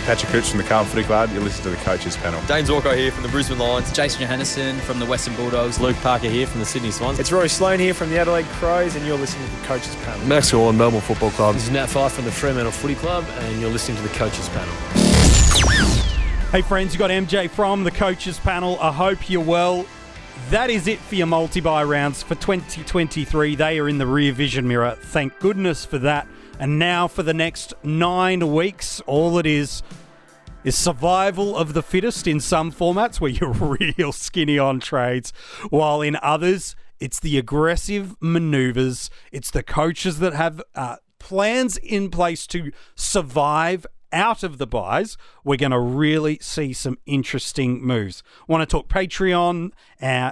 Patrick Cooch from the Carlton Footy Club. You listen to the Coaches Panel. Dane Zorko here from the Brisbane Lions. Jason Johannesson from the Western Bulldogs. Luke Parker here from the Sydney Swans. It's Rory Sloane here from the Adelaide Crows, and you're listening to the Coaches Panel. Max Gorn, Melbourne Football Club. This is Nat Fyfe from the Fremantle Footy Club, and you're listening to the Coaches Panel. Hey friends, you got MJ from the Coaches Panel. I hope you're well. That is it for your multi-buy rounds for 2023. They are in the rear vision mirror. Thank goodness for that. And now for the next 9 weeks, all it is survival of the fittest in some formats where you're real skinny on trades, while in others, it's the aggressive manoeuvres. It's the coaches that have plans in place to survive out of the buys. We're going to really see some interesting moves. Want to talk Patreon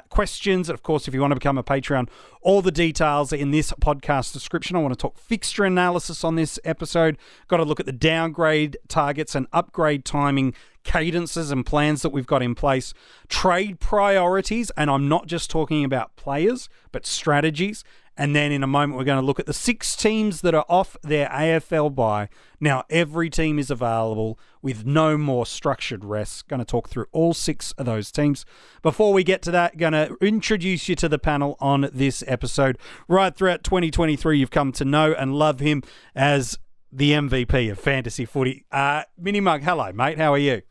questions. Of course, if you want to become a Patreon, all the details are in this podcast description. I want to talk fixture analysis on this episode. Got to look at the downgrade targets and upgrade timing cadences and plans that we've got in place. Trade priorities, and I'm not just talking about players, but strategies. And then in a moment, we're going to look at the 6 teams that are off their AFL bye. Now, every team is available with no more structured rests. Going to talk through all 6 of those teams. Before we get to that, going to introduce you to the panel on this episode. Right throughout 2023, you've come to know and love him as the MVP of fantasy footy. MiniMonk, hello, mate. How are you?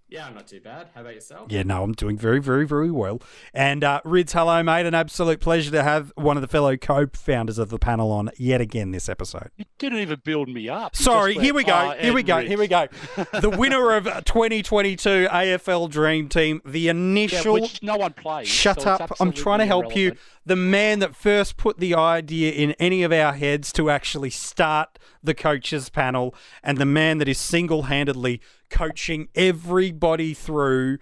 Yeah, I'm not too bad. How about yourself? Yeah, no, I'm doing very, very, very well. And Rids, hello, mate. An absolute pleasure to have one of the fellow co-founders of the panel on yet again this episode. You didn't even build me up. Sorry, here we go. Here we go. The winner of 2022 AFL Dream Team, the initial... which no one plays. Shut so up. I'm trying to help you. The man that first put the idea in any of our heads to actually start the coaches panel, and the man that is single-handedly coaching everybody through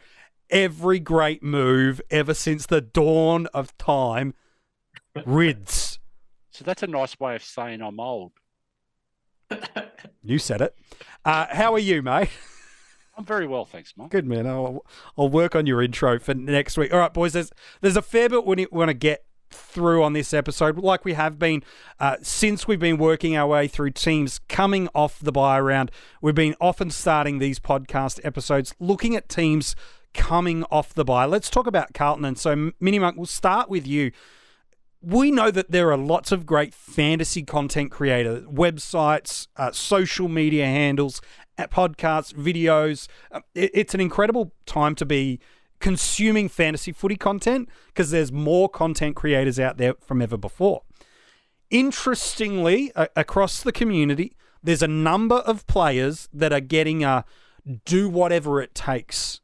every great move ever since the dawn of time, Rids. So that's a nice way of saying I'm old. You said it. How are you, mate? I'm very well, thanks, Mark. Good, man. I'll work on your intro for next week. All right, boys, there's a fair bit we want to get through on this episode, like we have been since we've been working our way through teams coming off the bye round. We've been often starting these podcast episodes looking at teams coming off the bye. Let's talk about Carlton. And so, MiniMonk, we'll start with you. We know that there are lots of great fantasy content creators, websites, social media handles, podcasts, videos. It's an incredible time to be consuming fantasy footy content because there's more content creators out there from ever before. Interestingly, across the community, there's a number of players that are getting a do whatever it takes.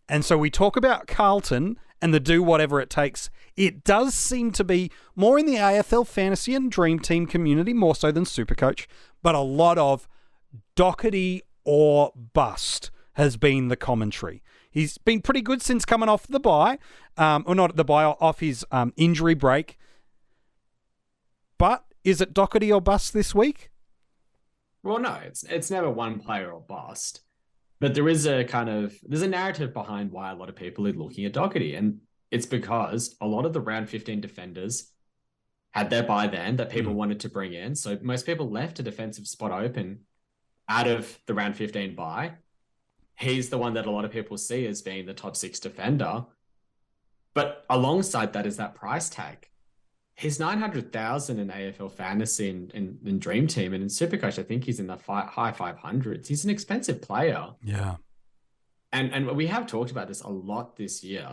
And so we talk about Carlton and the do whatever it takes. It does seem to be more in the AFL fantasy and Dream Team community, more so than SuperCoach, but a lot of Doherty or bust has been the commentary. He's been pretty good since coming off the bye, or not the bye, off his injury break. But is it Doherty or bust this week? Well, no, it's never one player or bust. But there's a narrative behind why a lot of people are looking at Doherty. And it's because a lot of the round 15 defenders had their bye then that people wanted to bring in. So most people left a defensive spot open out of the round 15 bye. He's the one that a lot of people see as being the top 6 defender. But alongside that is that price tag. He's 900,000 in AFL Fantasy in Dream Team, and in SuperCoach, I think he's in the high 500s. He's an expensive player. Yeah. And we have talked about this a lot this year.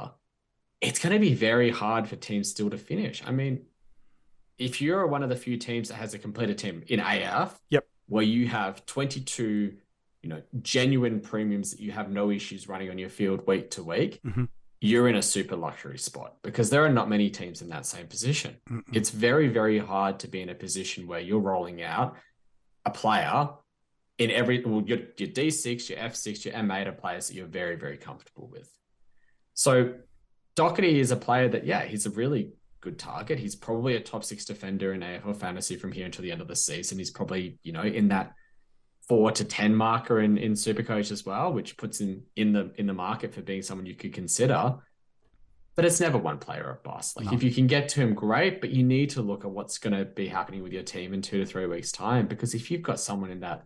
It's going to be very hard for teams still to finish. I mean, if you're one of the few teams that has a completed team in AF, where you have 22 genuine premiums that you have no issues running on your field week to week, you're in a super luxury spot because there are not many teams in that same position. It's very, very hard to be in a position where you're rolling out a player in your D6, your F6, your M8 are players that you're very, very comfortable with. So Doherty is a player that, he's a really good target. He's probably a top 6 defender in AFL Fantasy from here until the end of the season. He's probably, in that 4 to 10 marker in SuperCoach as well, which puts him in the market for being someone you could consider. But it's never one player or bust. If you can get to him, great, but you need to look at what's going to be happening with your team in 2 to 3 weeks' time, because if you've got someone in that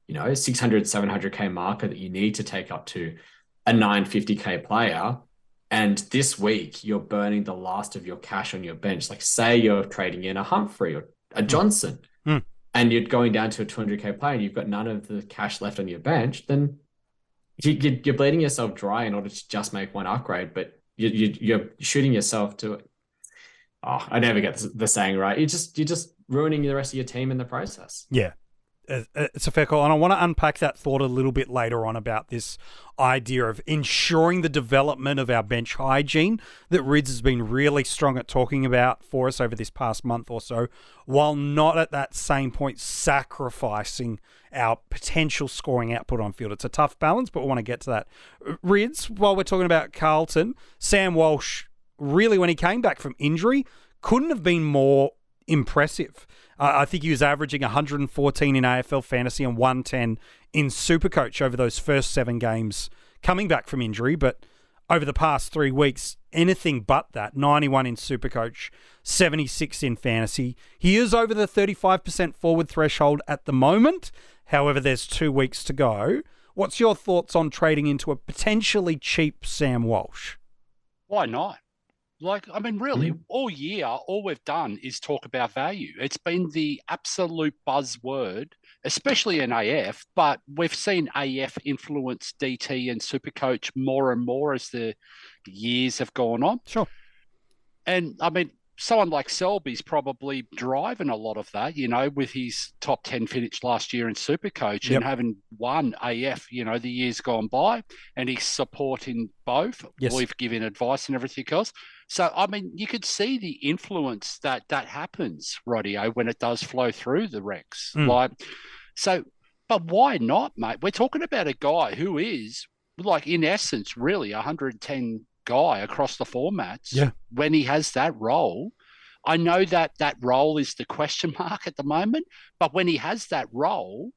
600, 700K marker that you need to take up to a 950K player. And this week you're burning the last of your cash on your bench. Like say you're trading in a Humphrey or a Johnson and you're going down to a 200K player and you've got none of the cash left on your bench, then you're bleeding yourself dry in order to just make one upgrade, but you're shooting yourself to I never get the saying right. You're just ruining the rest of your team in the process. Yeah. It's a fair call, and I want to unpack that thought a little bit later on about this idea of ensuring the development of our bench hygiene that Rids has been really strong at talking about for us over this past month or so, while not at that same point sacrificing our potential scoring output on field. It's a tough balance, but we want to get to that. Rids, while we're talking about Carlton, Sam Walsh, really when he came back from injury, couldn't have been more impressive. I think he was averaging 114 in AFL Fantasy and 110 in SuperCoach over those first 7 games coming back from injury. But over the past 3 weeks, anything but that. 91 in SuperCoach, 76 in Fantasy. He is over the 35% forward threshold at the moment. However, there's 2 weeks to go. What's your thoughts on trading into a potentially cheap Sam Walsh? Why not? Really, all year, all we've done is talk about value. It's been the absolute buzzword, especially in AF, but we've seen AF influence DT and SuperCoach more and more as the years have gone on. Sure. And, someone like Selby's probably driving a lot of that, with his top 10 finish last year in SuperCoach and having won AF, the years gone by, and he's supporting both. Yes. We've given advice and everything else. So, you could see the influence that happens, Rodio, when it does flow through the ranks. But why not, mate? We're talking about a guy who is, in essence, really 110 guy across the formats when he has that role. I know that role is the question mark at the moment, but when he has that role,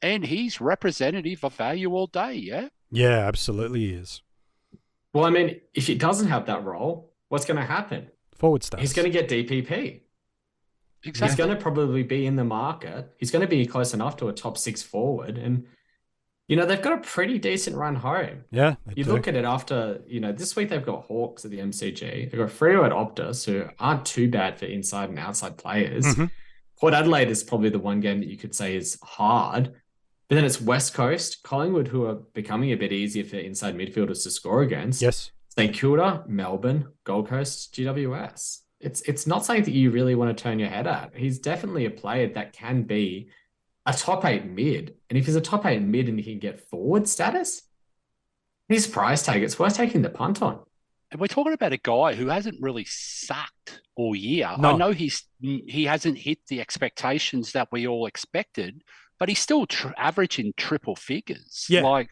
and he's representative of value all day, yeah? Yeah, absolutely he is. Well, if he doesn't have that role, what's going to happen? Forward stats. He's going to get DPP. Exactly. He's going to probably be in the market. He's going to be close enough to a top 6 forward. And, they've got a pretty decent run home. Yeah. You look at it after, this week they've got Hawks at the MCG. They've got Freo at Optus, who aren't too bad for inside and outside players. Port Adelaide is probably the one game that you could say is hard. But then it's West Coast, Collingwood, who are becoming a bit easier for inside midfielders to score against. Yes. St Kilda, Melbourne, Gold Coast, GWS. It's not something that you really want to turn your head at. He's definitely a player that can be a top 8 mid. And if he's a top 8 mid and he can get forward status, his price tag, it's worth taking the punt on. And we're talking about a guy who hasn't really sucked all year. No. I know he hasn't hit the expectations that we all expected, but he's still averaging triple figures. Yeah.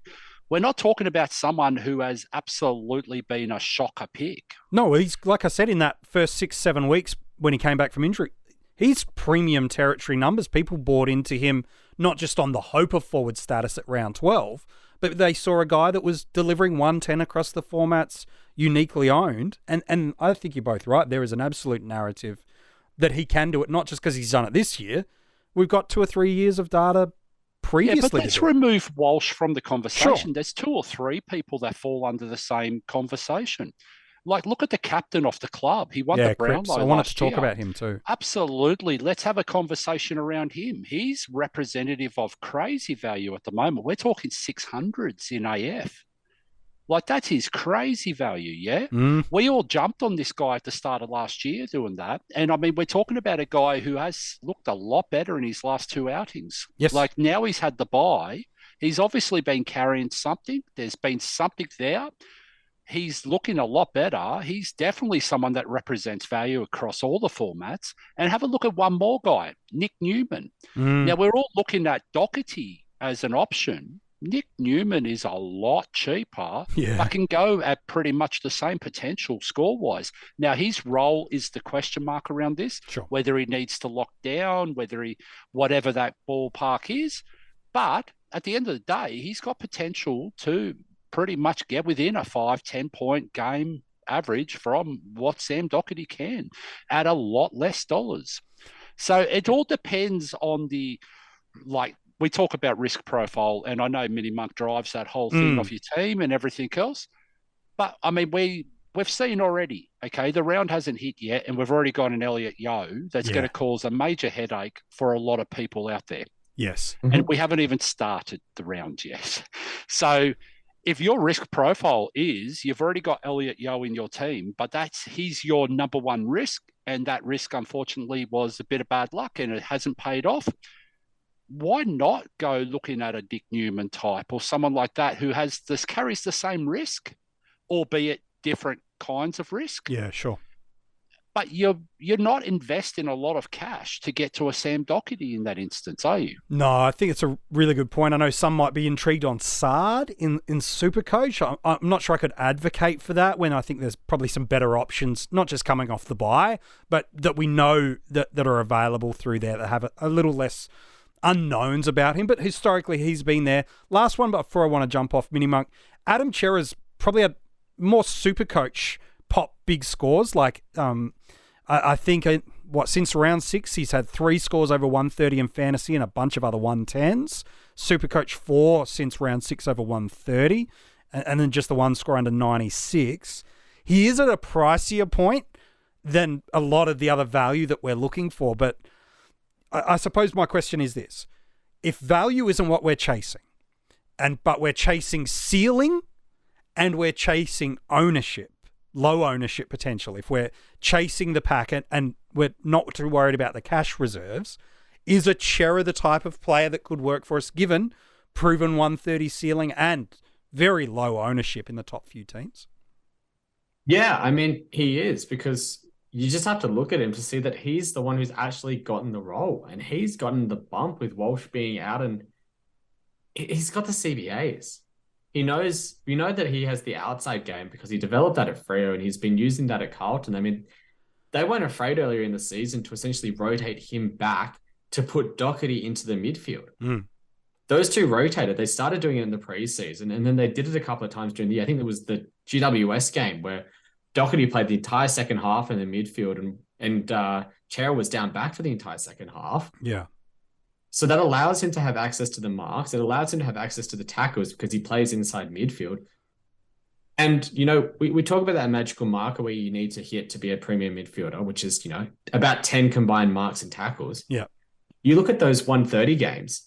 We're not talking about someone who has absolutely been a shocker pick. No, he's, like I said, in that first 6-7 weeks when he came back from injury, he's premium territory numbers. People bought into him not just on the hope of forward status at round 12, but they saw a guy that was delivering 110 across the formats, uniquely owned. And I think you're both right. There is an absolute narrative that he can do it, not just because he's done it this year. We've got 2 or 3 years of data previously. Yeah, but let's remove Walsh from the conversation. Sure. There's 2 or 3 people that fall under the same conversation. Look at the captain of the club. He won the Brownlow last year. I wanted to talk about him too. Absolutely. Let's have a conversation around him. He's representative of crazy value at the moment. We're talking 600s in AF. That's his crazy value, yeah? We all jumped on this guy at the start of last year doing that. And, we're talking about a guy who has looked a lot better in his last 2 outings. Yes. Now he's had the bye. He's obviously been carrying something. There's been something there. He's looking a lot better. He's definitely someone that represents value across all the formats. And have a look at one more guy, Nick Newman. Now, we're all looking at Doherty as an option. Nick Newman is a lot cheaper, but can go at pretty much the same potential score-wise. Now, his role is the question mark around this, whether he needs to lock down, whatever that ballpark is. But at the end of the day, he's got potential to pretty much get within a 5-10 point game average from what Sam Doherty can at a lot less dollars. So it all depends on the we talk about risk profile, and I know MiniMonk drives that whole thing of your team and everything else. But, I mean, we've seen already, okay, the round hasn't hit yet, and we've already got an Elliot Yeo that's going to cause a major headache for a lot of people out there. Yes. And we haven't even started the round yet. So if your risk profile is you've already got Elliot Yeo in your team, but he's your number one risk, and that risk, unfortunately, was a bit of bad luck and it hasn't paid off, why not go looking at a Dick Newman type or someone like that who carries the same risk, albeit different kinds of risk? Yeah, sure. But you're not investing a lot of cash to get to a Sam Doherty in that instance, are you? No, I think it's a really good point. I know some might be intrigued on Sard in SuperCoach. I'm not sure I could advocate for that when I think there's probably some better options, not just coming off the bye, but that we know that are available through there that have a little less unknowns about him. But historically, he's been there. Last one, before I want to jump off MiniMonk, Adam Chera's probably had more SuperCoach pop big scores. Like, I think, since round 6, he's had 3 scores over 130 in fantasy and a bunch of other 110s. SuperCoach 4 since round 6 over 130, and then just the 1 score under 96. He is at a pricier point than a lot of the other value that we're looking for. But I suppose my question is this. If value isn't what we're chasing, but we're chasing ceiling and we're chasing ownership, low ownership potential, if we're chasing the packet and we're not too worried about the cash reserves, is a Chera the type of player that could work for us given proven 130 ceiling and very low ownership in the top few teams? Yeah, I mean, he is, because you just have to look at him to see that he's the one who's actually gotten the role, and he's gotten the bump with Walsh being out, and he's got the CBAs. We know that he has the outside game because he developed that at Freo and he's been using that at Carlton. I mean, they weren't afraid earlier in the season to essentially rotate him back to put Doherty into the midfield. Those two rotated. They started doing it in the preseason, and then they did it a couple of times during the year. I think it was the GWS game where Doherty played the entire second half in the midfield, and Chera was down back for the entire second half. Yeah. So that allows him to have access to the marks. It allows him to have access to the tackles because he plays inside midfield. And, we talk about that magical marker where you need to hit to be a premium midfielder, which is, about 10 combined marks and tackles. Yeah. You look at those 130 games.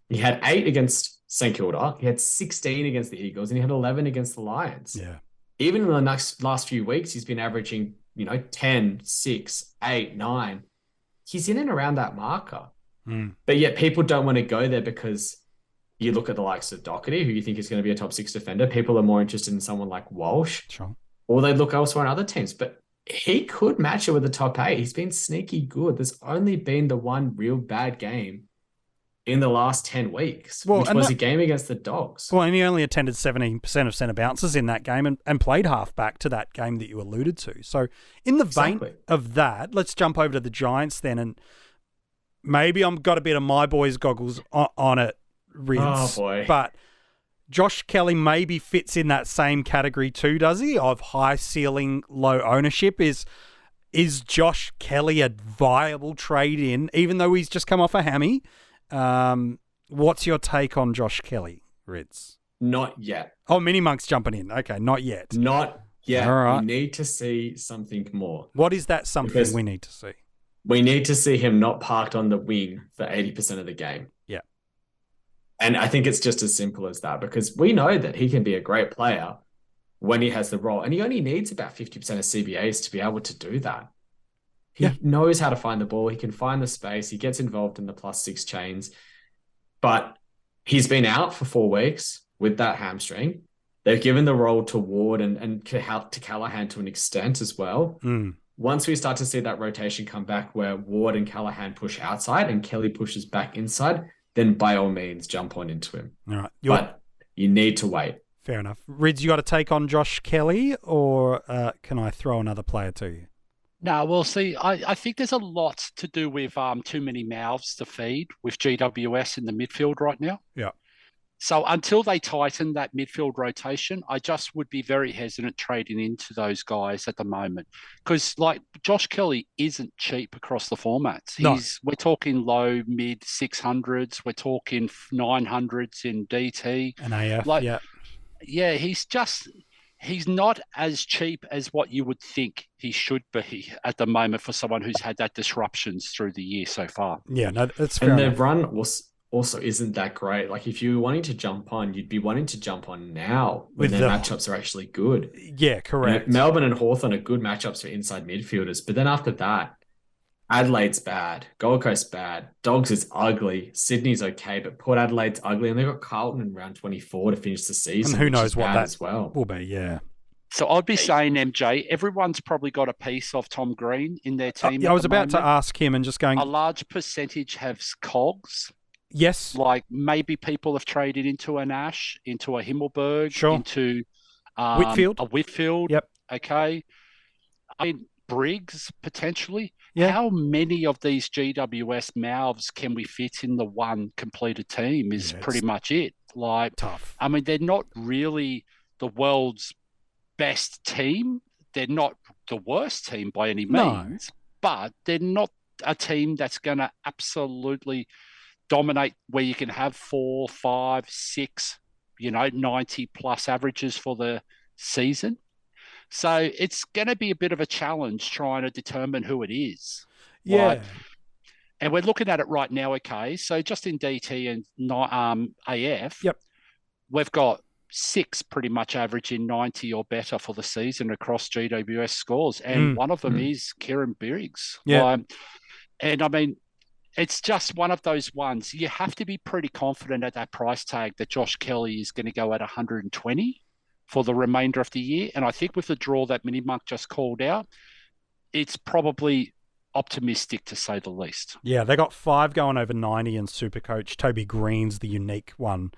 He had 8 against St Kilda. He had 16 against the Eagles, and he had 11 against the Lions. Yeah. Even in the last few weeks, he's been averaging, 10, 6, 8, 9. He's in and around that marker. But yet people don't want to go there because you look at the likes of Doherty, who you think is going to be a top 6 defender. People are more interested in someone like Walsh. Sure. Or they look elsewhere in other teams. But he could match it with the top 8. He's been sneaky good. There's only been the one real bad game in the last 10 weeks, which was a game against the Dogs. Well, and he only attended 17% of centre bounces in that game and played halfback to that game that you alluded to. So in the vein of that, let's jump over to the Giants then, and maybe I've got a bit of my boys goggles on it, Rids. Oh, boy. But Josh Kelly maybe fits in that same category too, does he? Of high ceiling, low ownership. Is Josh Kelly a viable trade-in, even though he's just come off a hammy? What's your take on Josh Kelly, Rids? Not yet. Oh, MiniMonk's jumping in. Okay, not yet. Not yet. All right. We need to see something more. What is that something we need to see? We need to see him not parked on the wing for 80% of the game. Yeah. And I think it's just as simple as that, because we know that he can be a great player when he has the role. And he only needs about 50% of CBAs to be able to do that. He knows how to find the ball. He can find the space. He gets involved in the +6 chains. But he's been out for 4 weeks with that hamstring. They've given the role to Ward and to Callahan to an extent as well. Once we start to see that rotation come back where Ward and Callahan push outside and Kelly pushes back inside, then by all means jump on into him. All right. But you need to wait. Fair enough. Rids, you got a take on Josh Kelly, or can I throw another player to you? No, well, see, I think there's a lot to do with too many mouths to feed with GWS in the midfield right now. Yeah. So until they tighten that midfield rotation, I just would be very hesitant trading into those guys at the moment. Because like Josh Kelly isn't cheap across the formats. No. We're talking low, mid 600s. We're talking 900s in DT. And AF, Yeah, he's not as cheap as what you would think he should be at the moment for someone who's had that disruptions through the year so far. Yeah, no, that's fair And enough. their run also isn't that great. Like if you were wanting to jump on, you'd be wanting to jump on now when their matchups are actually good. Yeah, correct. Melbourne and Hawthorn are good matchups for inside midfielders. But then after that, Adelaide's bad. Gold Coast bad. Dogs is ugly. Sydney's okay, but Port Adelaide's ugly. And they've got Carlton in round 24 to finish the season. And who knows what that as well will be, yeah. So I'd be saying, MJ, everyone's probably got a piece of Tom Green in their team. I was about to ask him and just going... A large percentage has cogs. Yes. Like maybe people have traded into an Ash, into a Himmelberg, into Whitfield. a Whitfield. Yep. Okay. I mean, Briggs, potentially. Yeah. How many of these GWS mouths can we fit in the one completed team is pretty much it. Like, tough. I mean, they're not really the world's best team. They're not the worst team by any means, but they're not a team that's going to absolutely dominate where you can have 4, 5, 6, 90 plus averages for the season. So it's going to be a bit of a challenge trying to determine who it is. Yeah. Right? And we're looking at it right now, okay? So just in DT and AF, we've got 6 pretty much averaging 90 or better for the season across GWS scores. And one of them is Kieran Briggs. Yeah. And I mean, it's just one of those ones. You have to be pretty confident at that price tag that Josh Kelly is going to go at 120 for the remainder of the year. And I think with the draw that MiniMonk just called out, it's probably optimistic to say the least. Yeah, they got 5 going over 90 in SuperCoach. Toby Green's the unique one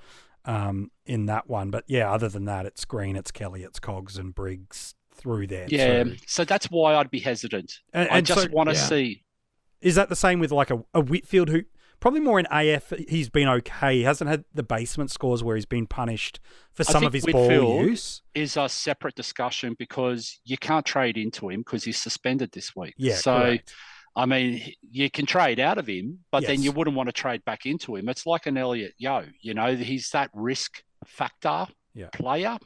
in that one. But yeah, other than that, it's Green, it's Kelly, it's Cogs and Briggs through there. Yeah, so that's why I'd be hesitant. I just want to see. Is that the same with like a Whitfield who probably more in AF, he's been okay. He hasn't had the basement scores where he's been punished for some of his ball use. Is a separate discussion because you can't trade into him because he's suspended this week. Yeah, so, correct. I mean, you can trade out of him, but then you wouldn't want to trade back into him. It's like an Elliot Yeo, he's that risk factor player.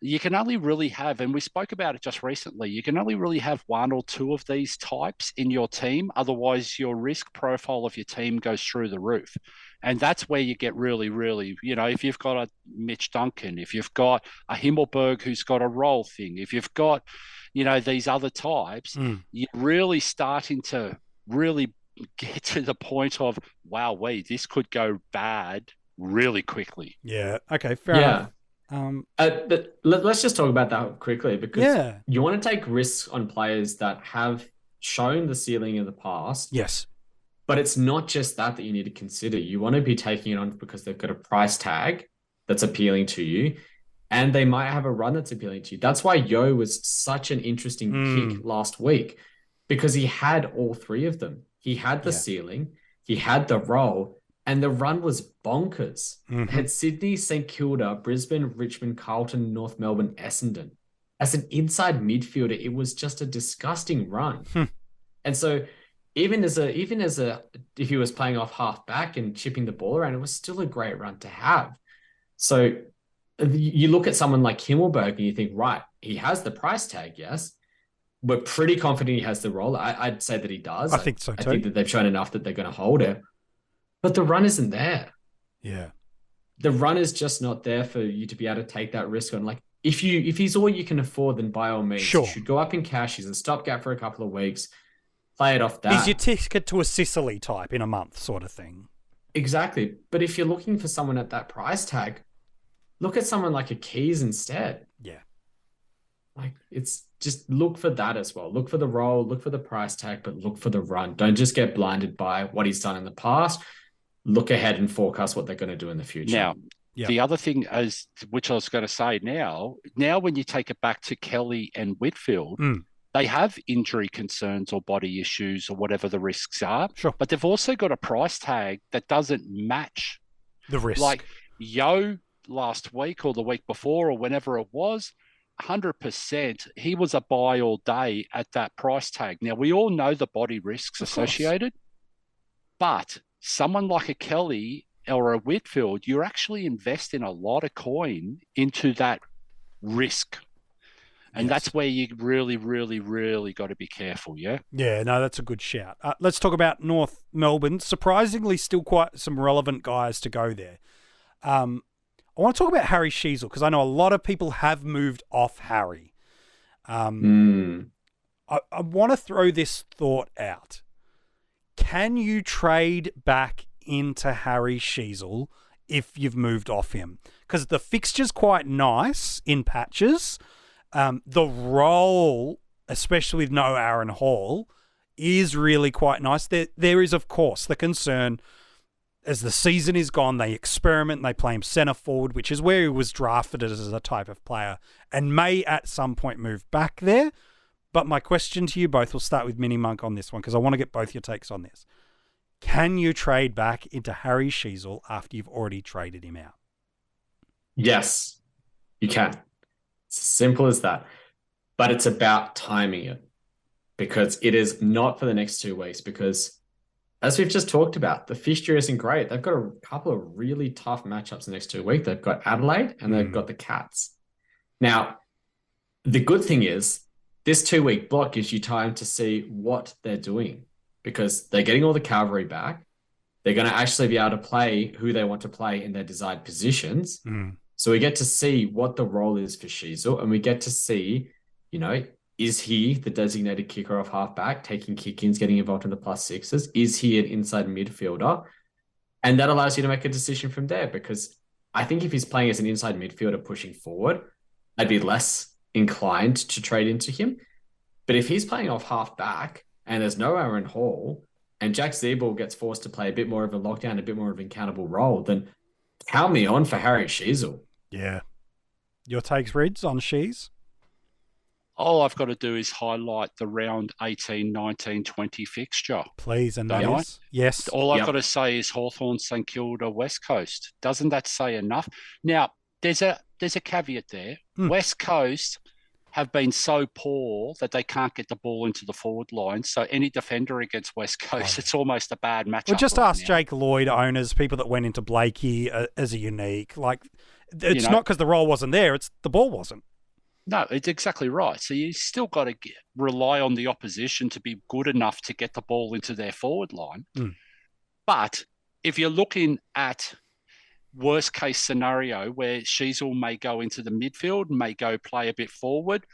You can only really have, and we spoke about it just recently, you can only really have 1 or 2 of these types in your team. Otherwise, your risk profile of your team goes through the roof. And that's where you get really, really, if you've got a Mitch Duncan, if you've got a Himmelberg who's got a roll thing, if you've got, these other types, you're really starting to really get to the point of, wow, this could go bad really quickly. Yeah. Okay. Fair enough. But let's just talk about that quickly because you want to take risks on players that have shown the ceiling in the past. Yes. But it's not just that you need to consider. You want to be taking it on because they've got a price tag that's appealing to you and they might have a run that's appealing to you. That's why Yo was such an interesting pick last week because he had all 3 of them. He had the ceiling, he had the role, and the run was bonkers. Had Sydney, St Kilda, Brisbane, Richmond, Carlton, North Melbourne, Essendon. As an inside midfielder, it was just a disgusting run. And so even as a if he was playing off half back and chipping the ball around, it was still a great run to have. So you look at someone like Himmelberg and you think, right, he has the price tag, yes. We're pretty confident he has the role. I'd say that he does. I think so too. I think that they've shown enough that they're going to hold it. But the run isn't there. Yeah. The run is just not there for you to be able to take that risk on. Like if he's all you can afford, then by all means, you should go up in cash. He's a stopgap for a couple of weeks. Play it off that. He's your ticket to a Sicily type in a month sort of thing. Exactly. But if you're looking for someone at that price tag, look at someone like a Keys instead. Yeah. Like it's just look for that as well. Look for the role, look for the price tag, but look for the run. Don't just get blinded by what he's done in the past. Look ahead and forecast what they're going to do in the future. Now, the other thing is, which I was going to say now when you take it back to Kelly and Whitfield, they have injury concerns or body issues or whatever the risks are. Sure. But they've also got a price tag that doesn't match the risk. Like Yo last week or the week before or whenever it was, 100%, he was a buy all day at that price tag. Now, we all know the body risks associated, but someone like a Kelly or a Whitfield, you're actually investing a lot of coin into that risk. And that's where you really, really, really got to be careful, yeah? Yeah, no, that's a good shout. Let's talk about North Melbourne. Surprisingly, still quite some relevant guys to go there. I want to talk about Harry Sheasel because I know a lot of people have moved off Harry. I want to throw this thought out. Can you trade back into Harry Sheasel if you've moved off him? Because the fixture's quite nice in patches. The role, especially with no Aaron Hall, is really quite nice. There is, of course, the concern as the season is gone, they experiment and they play him centre forward, which is where he was drafted as a type of player and may at some point move back there. But my question to you both, we'll start with MiniMonk on this one because I want to get both your takes on this. Can you trade back into Harry Sheasel after you've already traded him out? Yes, you can. It's as simple as that. But it's about timing it because it is not for the next 2 weeks because as we've just talked about, the fixture isn't great. They've got a couple of really tough matchups the next 2 weeks. They've got Adelaide and they've got the Cats. Now, the good thing is this 2-week block gives you time to see what they're doing because they're getting all the cavalry back. They're going to actually be able to play who they want to play in their desired positions. So we get to see what the role is for Sheasel, and we get to see, is he the designated kicker off halfback, taking kick-ins, getting involved in the +6s? Is he an inside midfielder? And that allows you to make a decision from there because I think if he's playing as an inside midfielder pushing forward, I'd be less inclined to trade into him. But if he's playing off halfback and there's no Aaron Hall and Jack Zeeble gets forced to play a bit more of a lockdown, a bit more of an accountable role, then count me on for Harry Sheasel. Yeah. Your takes, Rids, on Shees? All I've got to do is highlight the round 18, 19, 20 fixture. Please, and that is? Yes. All I've got to say is Hawthorn, St Kilda, West Coast. Doesn't that say enough? Now, there's a caveat there. West Coast have been so poor that they can't get the ball into the forward line. So any defender against West Coast, it's almost a bad matchup. Well, just ask Jake Lloyd owners, people that went into Blakey as a unique. Like, it's not because the role wasn't there, it's the ball wasn't. No, it's exactly right. So you still got to rely on the opposition to be good enough to get the ball into their forward line. But if you're looking at worst case scenario where Sheasel may go into the midfield, may go play a bit forward,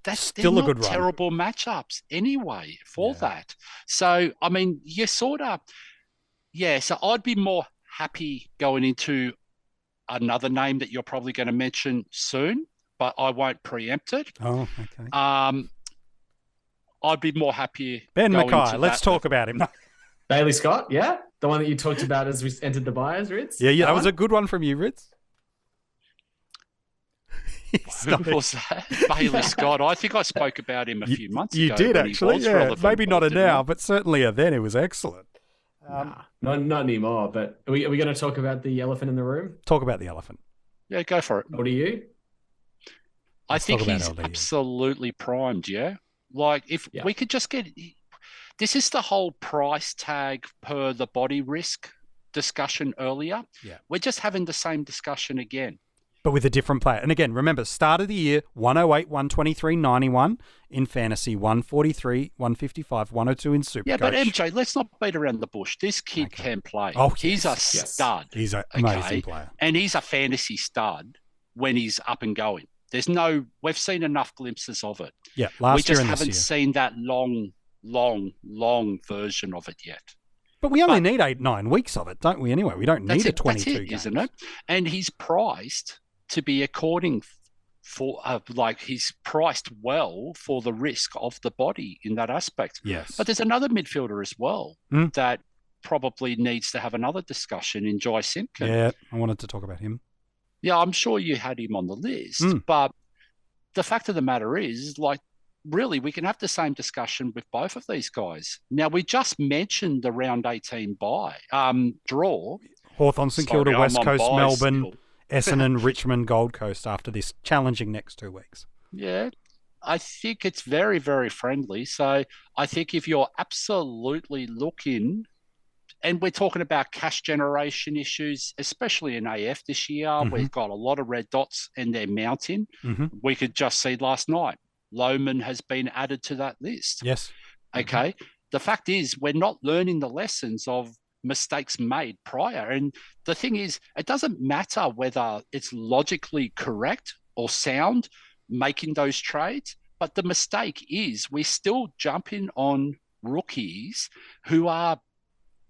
that's still a good run. Terrible matchups anyway for that. So, I mean, you sort of, so I'd be more happy going into another name that you're probably going to mention soon, but I won't preempt it. Oh, okay. I'd be more happy. Ben Mackay, let's talk about him. Bailey Scott, yeah? The one that you talked about as we entered the buyers, Rids? Yeah, that was a good one from you, Rids. Who was that? Bailey Scott. I think I spoke about him a few months ago. You did, actually, yeah. Maybe not now, but certainly then it was excellent. Not anymore, but are we going to talk about the elephant in the room? Talk about the elephant. Yeah, go for it. What are you? I think he's absolutely primed, Like, if we could just get... This is the whole price tag per the body risk discussion earlier. Yeah. We're just having the same discussion again. But with a different player. And again, remember, start of the year, 108, 123, 91 in fantasy, 143, 155, 102 in SuperCoach. Yeah, but MJ, let's not beat around the bush. This kid can play. Oh, he's a stud. He's an amazing player. And he's a fantasy stud when he's up and going. We've seen enough glimpses of it. Yeah, last year and this year. We just haven't seen that long version of it yet. But we only need 8-9 weeks of it, don't we, anyway? We don't need a 22 games. Isn't it? And he's priced to be according for, he's priced well for the risk of the body in that aspect. Yes. But there's another midfielder as well that probably needs to have another discussion in Jai Simpkin. Yeah, I wanted to talk about him. Yeah, I'm sure you had him on the list, but the fact of the matter is, really, we can have the same discussion with both of these guys. Now, we just mentioned the round 18 draw. Hawthorn, St Kilda, Sorry, West I'm on Coast, Melbourne, bicycle. Essendon, Richmond, Gold Coast after this challenging next 2 weeks. Yeah, I think it's very, very friendly. So I think if you're absolutely looking, and we're talking about cash generation issues, especially in AF this year, we've got a lot of red dots and they're mounting. We could just see last night, Lohman has been added to that list. Yes. Okay. The fact is, we're not learning the lessons of mistakes made prior. And the thing is, it doesn't matter whether it's logically correct or sound making those trades, but the mistake is we're still jumping on rookies who are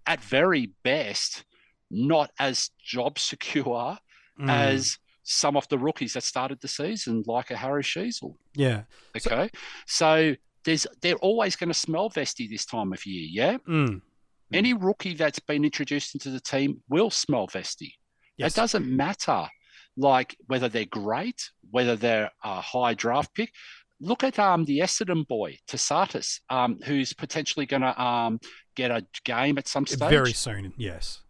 at very best not as job secure as some of the rookies that started the season, like a Harry Sheasel. Yeah. Okay. So they're always going to smell vesty this time of year, yeah? Any rookie that's been introduced into the team will smell vesty. Yes. It doesn't matter, like, whether they're great, whether they're a high draft pick. Look at the Essendon boy, Tasatis, who's potentially going to get a game at some stage. Very soon, yes.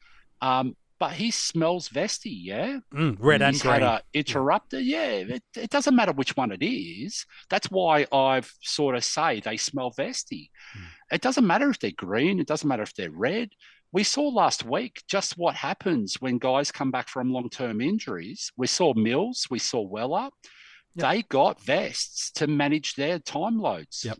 But he smells vesty, yeah? Red and He's green. had an interrupter, yeah. It doesn't matter which one it is. That's why I've sort of say they smell vesty. It doesn't matter if they're green. It doesn't matter if they're red. We saw last week just what happens when guys come back from long-term injuries. We saw Mills. We saw Weller. Yep. They got vests to manage their time loads. Yep.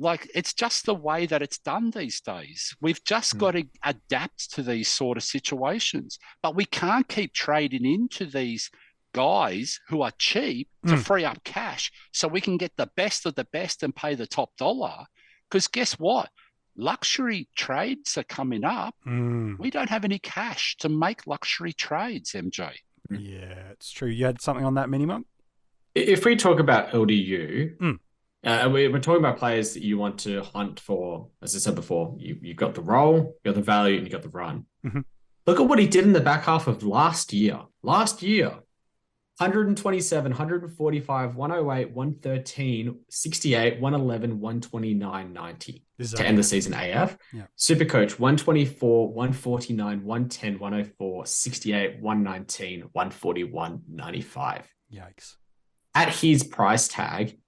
Like it's just the way that it's done these days. We've just got to adapt to these sort of situations. But we can't keep trading into these guys who are cheap to free up cash so we can get the best of the best and pay the top dollar. Because guess what? Luxury trades are coming up. We don't have any cash to make luxury trades, MJ. Yeah, it's true. You had something on that, MiniMonk? If we talk about LDU, we're talking about players that you want to hunt for. As I said before, you've got the role, you've got the value, and you've got the run. Look at what he did in the back half of last year. 127, 145, 108, 113, 68, 111, 129, 90 to end the season AF. Yeah. SuperCoach, 124, 149, 110, 104, 68, 119, 141, 95. Yikes. At his price tag,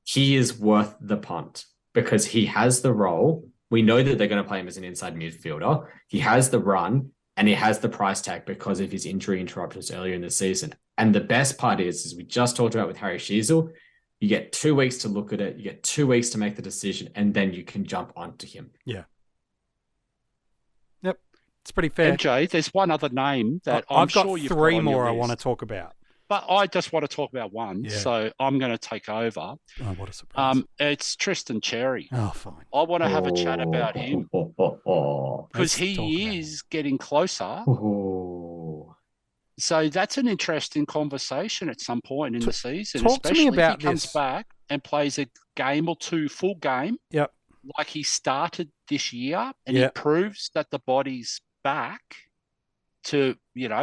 he is worth the punt because he has the role. We know that they're going to play him as an inside midfielder. He has the run and he has the price tag because of his injury interruptions earlier in the season. And the best part is, as we just talked about with Harry Sheasel, you get 2 weeks to look at it. You get 2 weeks to make the decision, and then you can jump onto him. Yeah. Yep. It's pretty fair. MJ, there's one other name that I've sure got you've three got on more your I list. want to talk about. But I just want to talk about one, so I'm going to take over. Oh, what a surprise. It's Tristan Cherry. Oh, fine. I want to have a chat about him because he is getting closer. So that's an interesting conversation at some point in the season, talk to me especially about if he comes this. back and plays a game or two, full game, Yep. like he started this year, and he proves that the body's back to,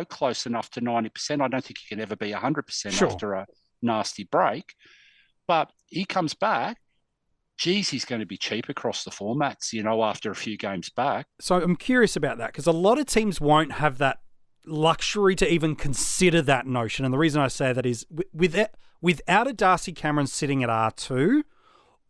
close enough to 90%. I don't think he can ever be 100% after a nasty break. But he comes back, geez, he's going to be cheap across the formats, after a few games back. So I'm curious about that because a lot of teams won't have that luxury to even consider that notion. And the reason I say that is without a Darcy Cameron sitting at R2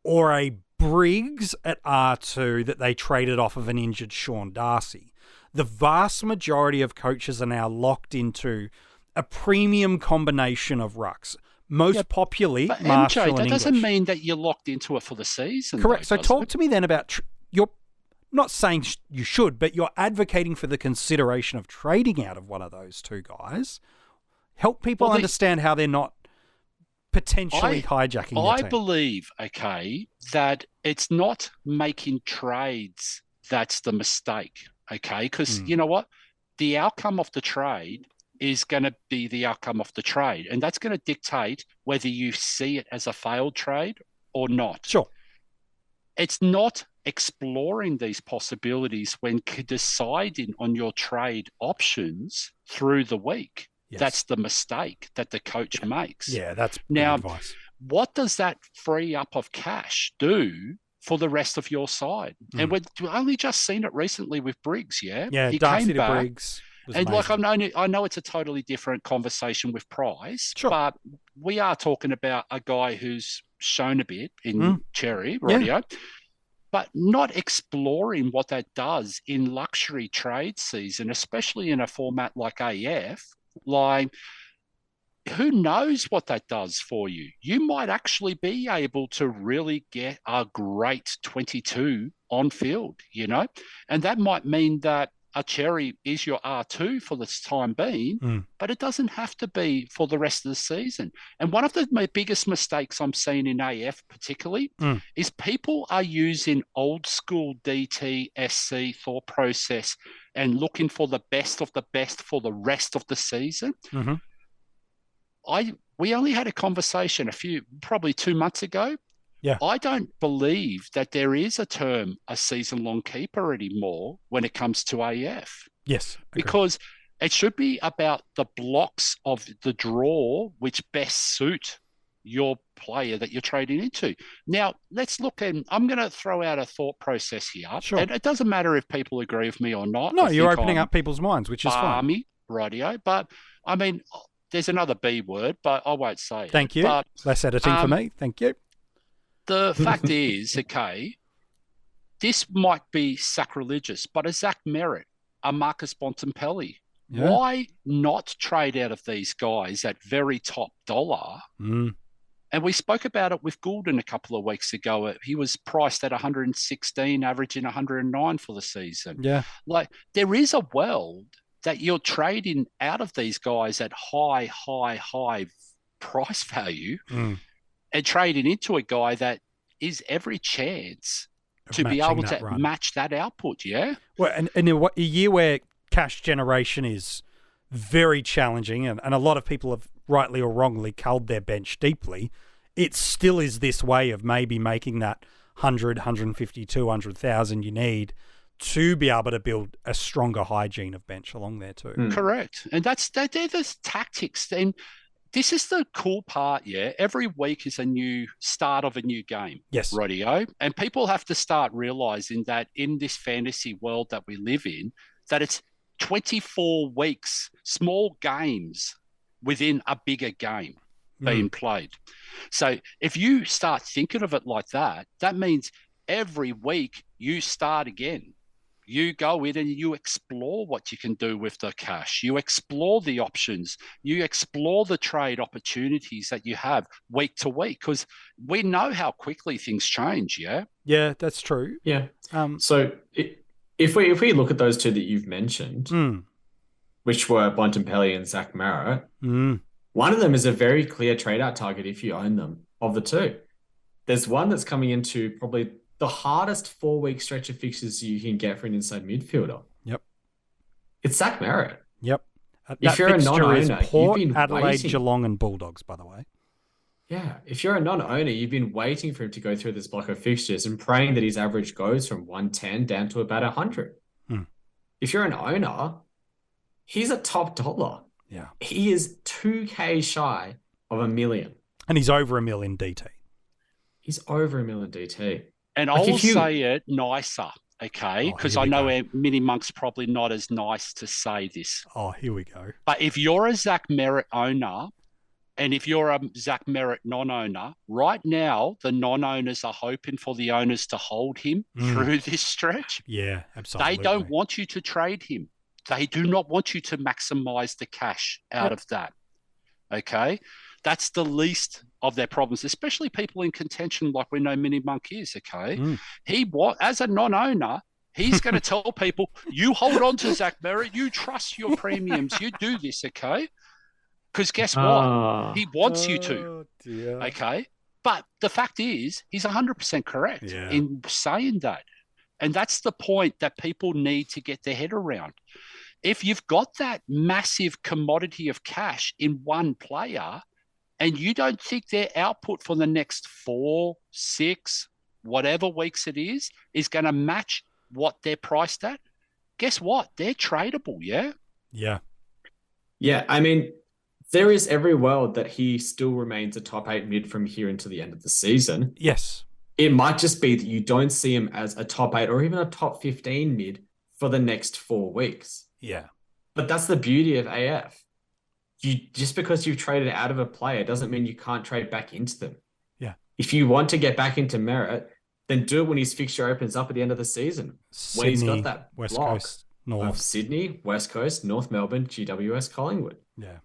or a Briggs at R2 that they traded off of an injured Sean Darcy, the vast majority of coaches are now locked into a premium combination of rucks. Most popularly, but Marshall MJ, and that English. doesn't mean that you're locked into it for the season. Correct. Though, So talk to me then about you're not saying you should, but you're advocating for the consideration of trading out of one of those two guys. Help people understand how they're not potentially hijacking your I team. believe, that it's not making trades that's the mistake, because you know what? The outcome of the trade is going to be the outcome of the trade, and that's going to dictate whether you see it as a failed trade or not. Sure. It's not exploring these possibilities when deciding on your trade options through the week. Yes. That's the mistake that the coach makes. Yeah, that's now, advice. What does that free up of cash do for the rest of your side? And we've only just seen it recently with Briggs, Yeah, he Darcy came to back, Briggs. was And amazing. I know it's a totally different conversation with Price, Sure. but we are talking about a guy who's shown a bit in Cherry Radio, but not exploring what that does in luxury trade season, especially in a format like AF. Like, who knows what that does for you? You might actually be able to really get a great 22 on field, and that might mean that a Cherry is your R2 for this time being, but it doesn't have to be for the rest of the season. And one of my biggest mistakes I'm seeing in AF particularly is people are using old school DT, SC thought process and looking for the best of the best for the rest of the season. We only had a conversation probably 2 months ago. Yeah. I don't believe that there is a season-long keeper anymore when it comes to AF. Yes. Agreed. Because it should be about the blocks of the draw which best suit your player that you're trading into. Now, let's look, and I'm going to throw out a thought process here. Sure. And it doesn't matter if people agree with me or not. No, you're opening up people's minds, which is fine. Radio, but I mean, there's another B word, but I won't say it. Thank you. But, less editing for me. Thank you. The fact is, okay, this might be sacrilegious, but a Zach Merritt, a Marcus Bontempelli, why not trade out of these guys at very top dollar? And we spoke about it with Goulden a couple of weeks ago. He was priced at 116, averaging 109 for the season. Yeah. Like, there is a world that you're trading out of these guys at high price value and trading into a guy that is every chance to be able to match that output, yeah? Well, and in a year where cash generation is very challenging and a lot of people have rightly or wrongly culled their bench deeply, it still is this way of maybe making that 100, 150, 200,000 you need to be able to build a stronger hygiene of bench along there too. Correct. And they're the tactics. And this is the cool part, yeah? Every week is a new start of a new game. Yes. Radio. And people have to start realizing that in this fantasy world that we live in, that it's 24 weeks, small games within a bigger game being played. So if you start thinking of it like that, that means every week you start again. You go in and you explore what you can do with the cash. You explore the options. You explore the trade opportunities that you have week to week, because we know how quickly things change, yeah? Yeah, that's true. Yeah. So if we look at those two that you've mentioned, which were Bontempelli and Zach Merritt, one of them is a very clear trade-out target if you own them, of the two. There's one that's coming into probably the hardest 4-week stretch of fixtures you can get for an inside midfielder. Yep. It's Zach Merritt. Yep. If you're a non-owner, is Port, you've been Adelaide, waiting. Geelong and Bulldogs, by the way. Yeah. If you're a non-owner, you've been waiting for him to go through this block of fixtures and praying that his average goes from 110 down to about 100. If you're an owner, he's a top dollar. Yeah. He is 2K shy of $1 million. And he's over $1 million DT. He's over $1 million DT. And I'll say it nicer, okay? Because I know MiniMonk's probably not as nice to say this. Oh, here we go. But if you're a Zach Merritt owner, and if you're a Zach Merritt non-owner, right now the non-owners are hoping for the owners to hold him through this stretch. Yeah, absolutely. They don't want you to trade him. They do not want you to maximize the cash out of that, okay? That's the least of their problems, especially people in contention like we know MiniMonk is, okay? As a non-owner, he's going to tell people, you hold on to Zach Merritt, you trust your premiums, you do this, okay? Because guess what? He wants you to, okay? But the fact is, he's 100% correct in saying that. And that's the point that people need to get their head around. If you've got that massive commodity of cash in one player, and you don't think their output for the next 4, 6, whatever weeks it is going to match what they're priced at, guess what? They're tradable, yeah? Yeah. Yeah, I mean, there is every world that he still remains a top 8 mid from here until the end of the season. Yes. It might just be that you don't see him as a top 8 or even a top 15 mid for the next 4 weeks. Yeah. But that's the beauty of AF. Just because you've traded out of a player doesn't mean you can't trade back into them. Yeah. If you want to get back into Merritt, then do it when his fixture opens up at the end of the season. Sydney, when he's got that West block Coast, North. of Sydney, West Coast, North Melbourne, GWS, Collingwood. Yeah.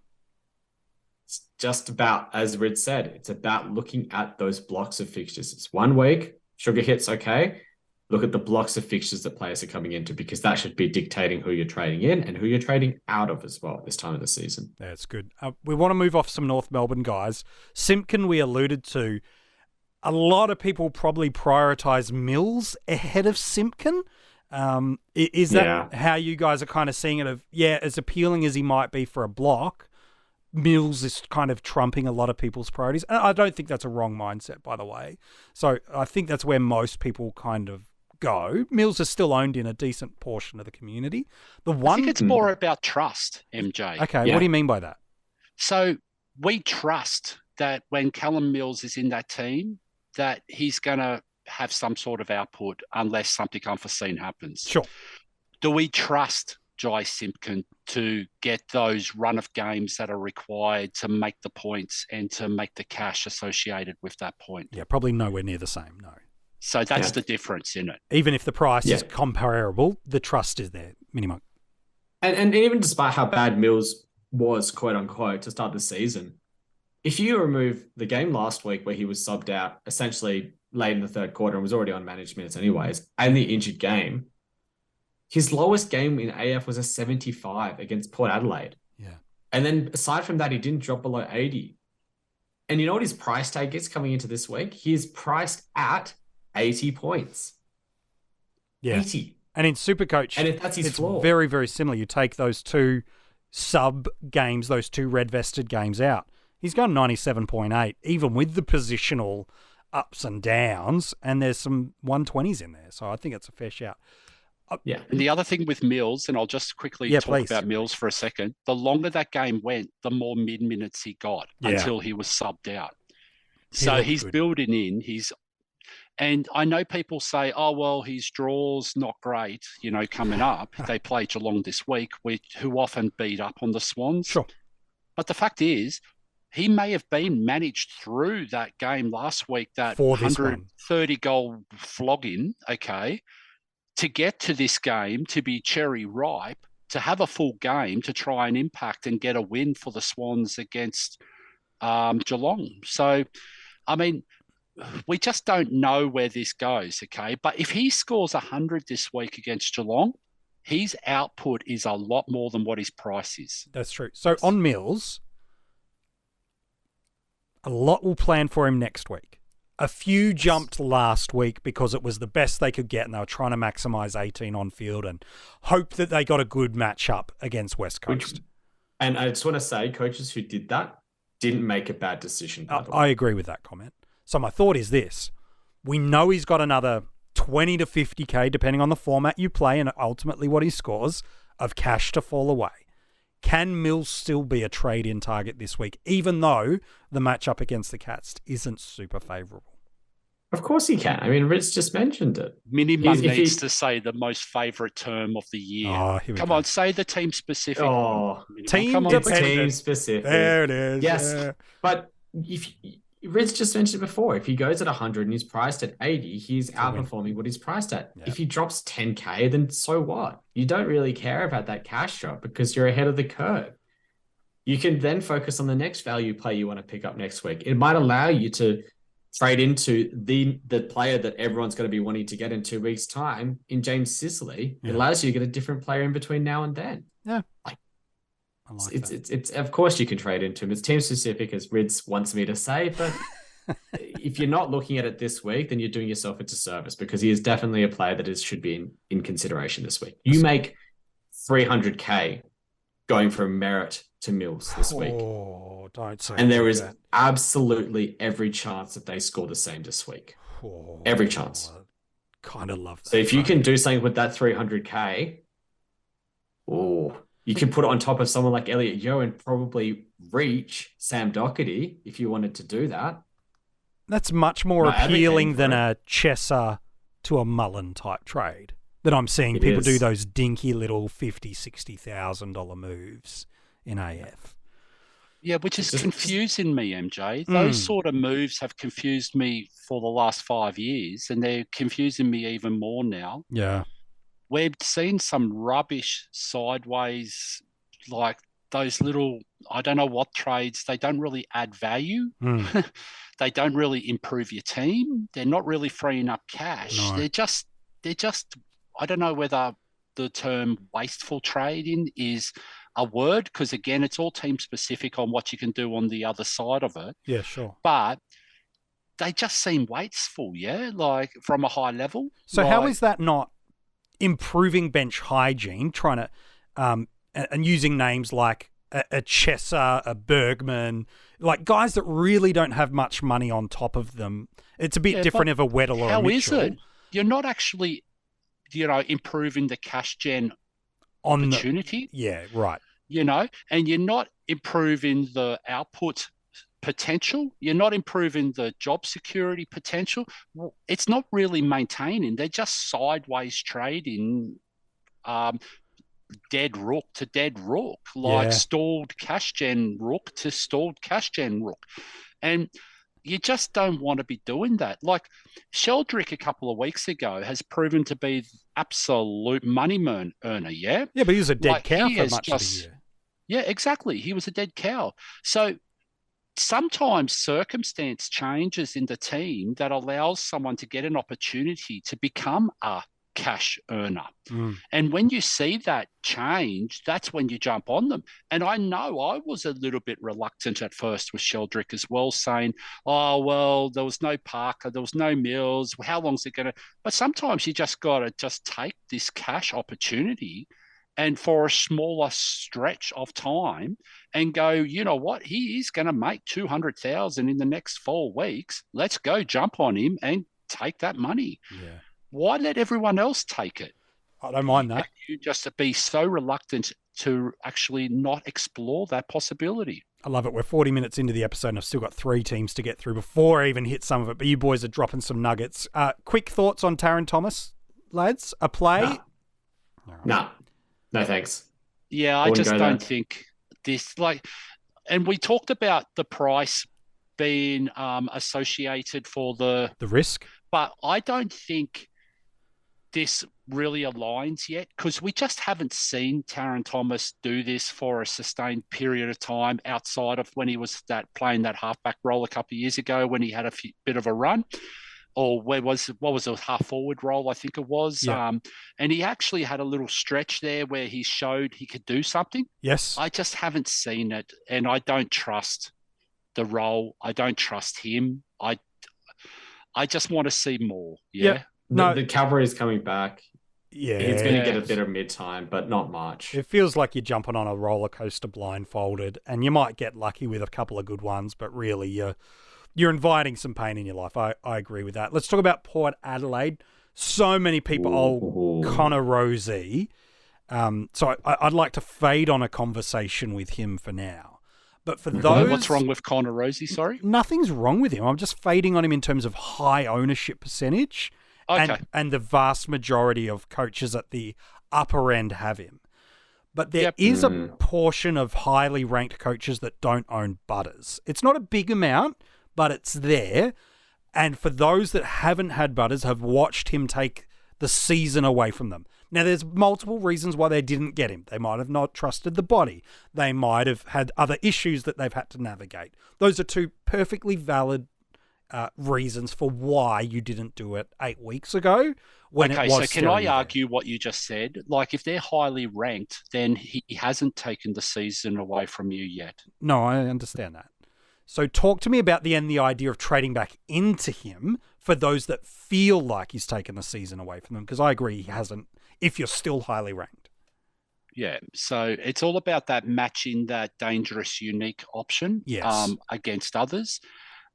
It's just about, as Rid said, it's about looking at those blocks of fixtures. It's 1 week, sugar hits okay. Look at the blocks of fixtures that players are coming into, because that should be dictating who you're trading in and who you're trading out of as well at this time of the season. That's good. We want to move off some North Melbourne guys. Simpkin, we alluded to. A lot of people probably prioritise Mills ahead of Simpkin. Is that how you guys are kind of seeing it? As appealing as he might be for a block, Mills is kind of trumping a lot of people's priorities. And I don't think that's a wrong mindset, by the way. So I think that's where most people kind of go. Mills is still owned in a decent portion of the community. I think it's more about trust, MJ. Okay, what do you mean by that? So we trust that when Callum Mills is in that team, that he's going to have some sort of output unless something unforeseen happens. Sure. Do we trust Jai Simpkin to get those run of games that are required to make the points and to make the cash associated with that point? Yeah, probably nowhere near the same, no. So that's the difference in it. Even if the price is comparable, the trust is there, MiniMonk. And even despite how bad Mills was, quote unquote, to start the season, if you remove the game last week where he was subbed out essentially late in the third quarter and was already on managed minutes anyways, and the injured game, his lowest game in AF was a 75 against Port Adelaide. Yeah. And then aside from that, he didn't drop below 80. And you know what his price tag is coming into this week? He is priced at 80 points. Yeah. 80. And in SuperCoach, and if that's his floor, very, very similar. You take those two sub games, those two red-vested games out. He's gone 97.8, even with the positional ups and downs, and there's some 120s in there. So I think it's a fair shout. And the other thing with Mills, and I'll just quickly talk about Mills for a second, the longer that game went, the more mid-minutes he got until he was subbed out. So he's building in. And I know people say, oh, well, his draw's not great, coming up. They play Geelong this week, who often beat up on the Swans. Sure. But the fact is, he may have been managed through that game last week, that 130-goal flogging, to get to this game, to be cherry ripe, to have a full game, to try and impact and get a win for the Swans against Geelong. So, I mean, we just don't know where this goes, But if he scores 100 this week against Geelong, his output is a lot more than what his price is. That's true. So on Mills, a lot will plan for him next week. A few jumped last week because it was the best they could get and they were trying to maximise 18 on field and hope that they got a good matchup against West Coast. And I just want to say, coaches who did that didn't make a bad decision. I agree with that comment. So my thought is this. We know he's got another 20 to 50K, depending on the format you play and ultimately what he scores, of cash to fall away. Can Mills still be a trade-in target this week, even though the matchup against the Cats isn't super favourable? Of course he can. I mean, Ritz just mentioned it. MiniMonk needs to say the most favourite term of the year. Oh, Come on, say the team specific. Oh, team specific. There it is. Yes, yeah. But if Ritz just mentioned it before, if he goes at 100 and he's priced at 80, he's outperforming what he's priced at. Yeah. If he drops 10K, then so what? You don't really care about that cash drop because you're ahead of the curve. You can then focus on the next value play you want to pick up next week. It might allow you to trade into the player that everyone's going to be wanting to get in 2 weeks' time in James Sicily. Yeah. It allows you to get a different player in between now and then. Yeah. It's of course you can trade into him. It's team specific, as Rids wants me to say, but if you're not looking at it this week, then you're doing yourself a disservice because he is definitely a player that should be in consideration this week. You make 300K going from Merritt to Mills this week. Oh, don't say and there is absolutely every chance that they score the same this week. Oh, every chance. Kind of love that. So if you can do something with that 300K, you can put it on top of someone like Elliot Yeo and probably reach Sam Doherty if you wanted to do that. That's much more appealing than a Chesser to a Mullen type trade. that I'm seeing It people do is. those dinky little $50,000-$60,000 moves in AF. Yeah, which is It's just- confusing me, MJ. Those sort of moves have confused me for the last 5 years, and they're confusing me even more now. Yeah. We've seen some rubbish sideways, like those little, I don't know what trades, they don't really add value. They don't really improve your team. They're not really freeing up cash. No. They're just, I don't know whether the term wasteful trading is a word, because again, it's all team specific on what you can do on the other side of it. Yeah, sure. But they just seem wasteful, yeah, like from a high level. So how is that not improving bench hygiene, trying to, and using names like a Chesser, a Bergman, like guys that really don't have much money on top of them? It's a bit different of a Weddle or a Mitchell. How is it? You're not actually, improving the cash gen opportunity. Yeah, right. And you're not improving the output potential. You're not improving the job security potential. Well, it's not really maintaining. They're just sideways trading dead rook to dead rook, like stalled cash gen rook to stalled cash gen rook. And you just don't want to be doing that. Like Sheldrick a couple of weeks ago has proven to be absolute money earner, yeah? Yeah, but he was a dead cow he for has much of the year. Yeah, exactly. He was a dead cow. So sometimes circumstance changes in the team that allows someone to get an opportunity to become a cash earner. And when you see that change, that's when you jump on them. And I know I was a little bit reluctant at first with Sheldrick as well, saying, oh, well, there was no Parker, there was no Mills. How long's it going to... But sometimes you just got to just take this cash opportunity and for a smaller stretch of time and go, you know what, he is going to make 200,000 in the next 4 weeks. Let's go jump on him and take that money. Yeah. Why let everyone else take it? I don't mind that. You just be so reluctant to actually not explore that possibility. I love it. We're 40 minutes into the episode and I've still got 3 teams to get through before I even hit some of it, but you boys are dropping some nuggets. Quick thoughts on Taron Thomas, lads? A play? No, thanks. Yeah, I just don't think this, and we talked about the price being associated for the risk, but I don't think this really aligns yet, because we just haven't seen Taron Thomas do this for a sustained period of time outside of when he was playing that halfback role a couple of years ago when he had a bit of a run, or what was a half forward role, I think it was. Yeah. And he actually had a little stretch there where he showed he could do something. Yes. I just haven't seen it, and I don't trust the role. I don't trust him. I just want to see more. Yeah. Yep. No, the cavalry is coming back. Yeah. He's going to get a bit of mid-time, but not much. It feels like you're jumping on a roller coaster blindfolded, and you might get lucky with a couple of good ones, but really you're inviting some pain in your life. I agree with that. Let's talk about Port Adelaide. So many people, Connor Rosie. So I'd like to fade on a conversation with him for now. But for those... What's wrong with Connor Rosie, sorry? Nothing's wrong with him. I'm just fading on him in terms of high ownership percentage. Okay. And the vast majority of coaches at the upper end have him. But there is a portion of highly ranked coaches that don't own Butters. It's not a big amount, but it's there. And for those that haven't had Butters, have watched him take the season away from them. Now, there's multiple reasons why they didn't get him. They might have not trusted the body. They might have had other issues that they've had to navigate. Those are 2 perfectly valid reasons for why you didn't do it 8 weeks ago when it was. Okay, so can I argue what you just said? Like, if they're highly ranked, then he hasn't taken the season away from you yet. No, I understand that. So talk to me about the idea of trading back into him for those that feel like he's taken the season away from them, because I agree he hasn't, if you're still highly ranked. Yeah, so it's all about that matching that dangerous, unique option against others.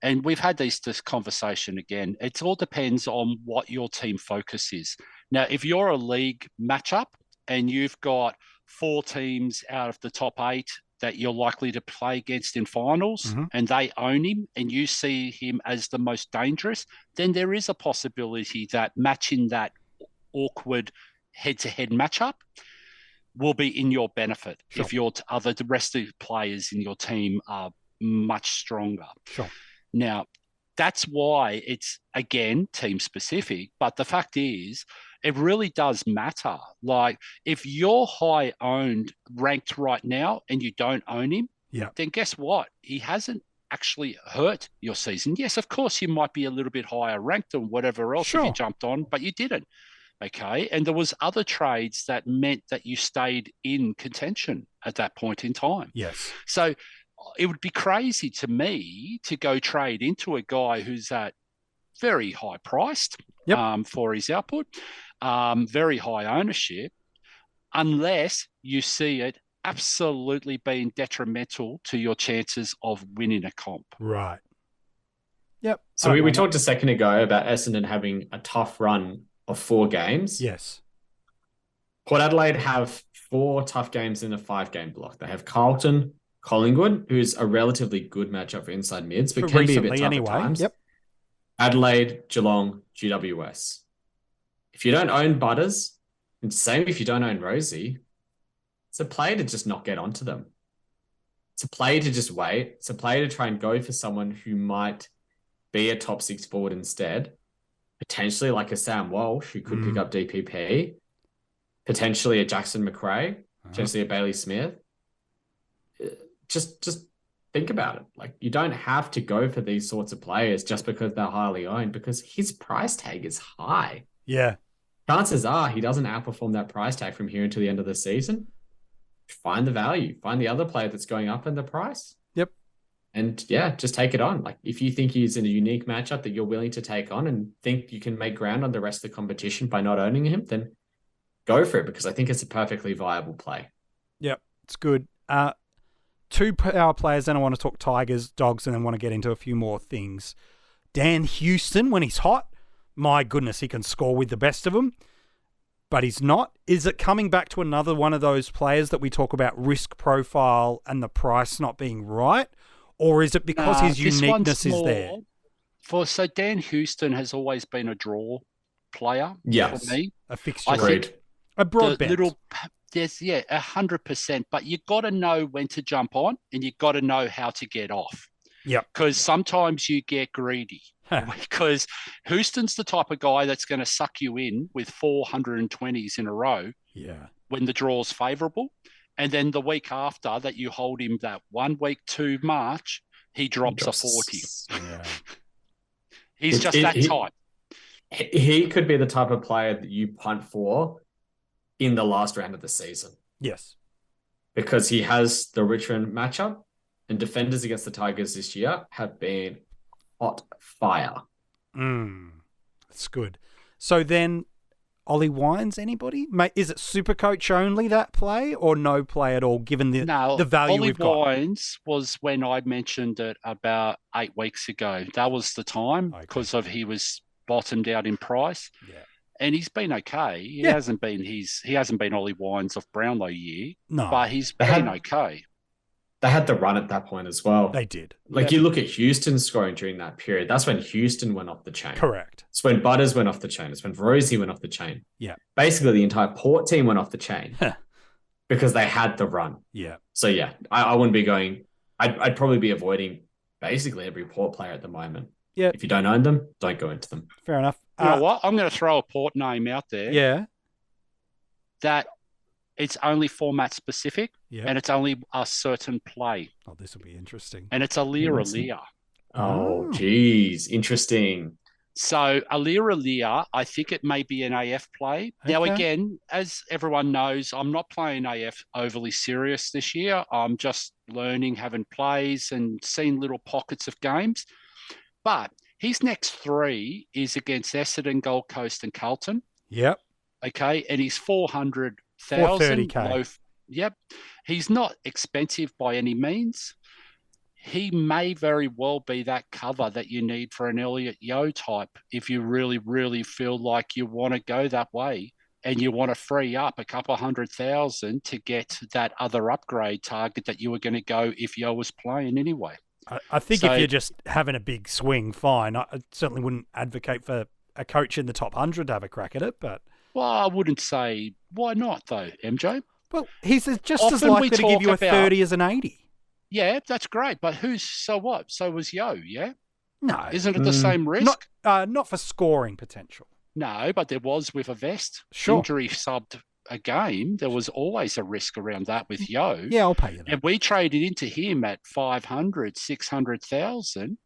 And we've had this conversation again. It all depends on what your team focus is. Now, if you're a league matchup and you've got 4 teams out of the top 8 that you're likely to play against in finals and they own him and you see him as the most dangerous, then there is a possibility that matching that awkward head-to-head matchup will be in your benefit Sure. if the rest of the players in your team are much stronger. Sure. Now, that's why it's, again, team-specific, but the fact is, it really does matter. Like, if you're high-owned, ranked right now, and you don't own him, then guess what? He hasn't actually hurt your season. Yes, of course, you might be a little bit higher ranked than whatever else if you jumped on, but you didn't. Okay. And there was other trades that meant that you stayed in contention at that point in time. Yes. So it would be crazy to me to go trade into a guy who's at very high priced for his output, very high ownership, unless you see it absolutely being detrimental to your chances of winning a comp. Right. Yep. So we talked a second ago about Essendon having a tough run of 4 games. Yes. Port Adelaide have 4 tough games in a 5-game block. They have Carlton, Collingwood, who's a relatively good matchup for inside mids, but can be a bit tough at times. Yep. Adelaide, Geelong, GWS. If you don't own Butters, and same if you don't own Rosie, it's a play to just not get onto them. It's a play to just wait. It's a play to try and go for someone who might be a top 6 forward instead. Potentially like a Sam Walsh, who could pick up DPP. Potentially a Jackson McRae. Potentially a Bailey Smith. Just think about it. Like, you don't have to go for these sorts of players just because they're highly owned, because his price tag is high. Yeah. Chances are he doesn't outperform that price tag from here until the end of the season. Find the value. Find the other player that's going up in the price. Yep. And yeah, just take it on. Like, if you think he's in a unique matchup that you're willing to take on and think you can make ground on the rest of the competition by not owning him, then go for it, because I think it's a perfectly viable play. Yep. It's good. 2 power players, then I want to talk Tigers, Dogs, and then want to get into a few more things. Dan Houston, when he's hot, my goodness, he can score with the best of them, but he's not. Is it coming back to another one of those players that we talk about risk profile and the price not being right? Or is it because his uniqueness is there? So Dan Houston has always been a draw player for me. A fixture. I think a broad bet. 100%. But you got to know when to jump on, and you got to know how to get off. Yeah. Because sometimes you get greedy. Because Houston's the type of guy that's going to suck you in with 420s in a row. Yeah. When the draw's favourable. And then the week after that, you hold him that 1 week to March, he drops a 40. Yeah. He's just that type. He could be the type of player that you punt for in the last round of the season. Yes. Because he has the Richmond matchup, and defenders against the Tigers this year have been hot fire. That's good. So then, Ollie Wines, anybody? Is it SuperCoach only, that play, or no play at all, given the value Ollie we've got? Wines was when I mentioned it about 8 weeks ago. That was the time, because he was bottomed out in price. Yeah. And he's been okay. He hasn't been Ollie Wines of Brownlow year. No. But he's been okay. They had the run at that point as well. They did. You look at Houston scoring during that period. That's when Houston went off the chain. Correct. It's when Butters went off the chain. It's when Rosie went off the chain. Yeah. Basically, the entire Port team went off the chain because they had the run. Yeah. So yeah, I wouldn't be going. I'd probably be avoiding basically every Port player at the moment. Yeah. If you don't own them, don't go into them. Fair enough. You know what? I'm going to throw a Port name out there. Yeah. That it's only format specific, and it's only a certain play. Oh, this will be interesting. And it's Alir. Oh, geez. Interesting. So Alir, I think it may be an AF play. Okay. Now, again, as everyone knows, I'm not playing AF overly serious this year. I'm just learning, having plays and seeing little pockets of games. But his next 3 is against Essendon, Gold Coast and Carlton. Yep. Okay, and he's 400,000. 430K. Yep. He's not expensive by any means. He may very well be that cover that you need for an Elliot Yeo type if you really, really feel like you want to go that way and you want to free up a couple 100,000 to get that other upgrade target that you were going to go if Yeo was playing anyway. I think if you're just having a big swing, fine. I certainly wouldn't advocate for a coach in the top 100 to have a crack at it, but... Well, I wouldn't say why not though, MJ. Well, he's just as Often we likely to give you a talk 30 as an 80. Yeah, that's great. But so what? So was Yo, yeah? No. Isn't it the same risk? Not for scoring potential. No, but there was with a vest. Sure. Injury subbed a game. There was always a risk around that with Yo. Yeah, I'll pay you that. And we traded into him at 500, 600,000.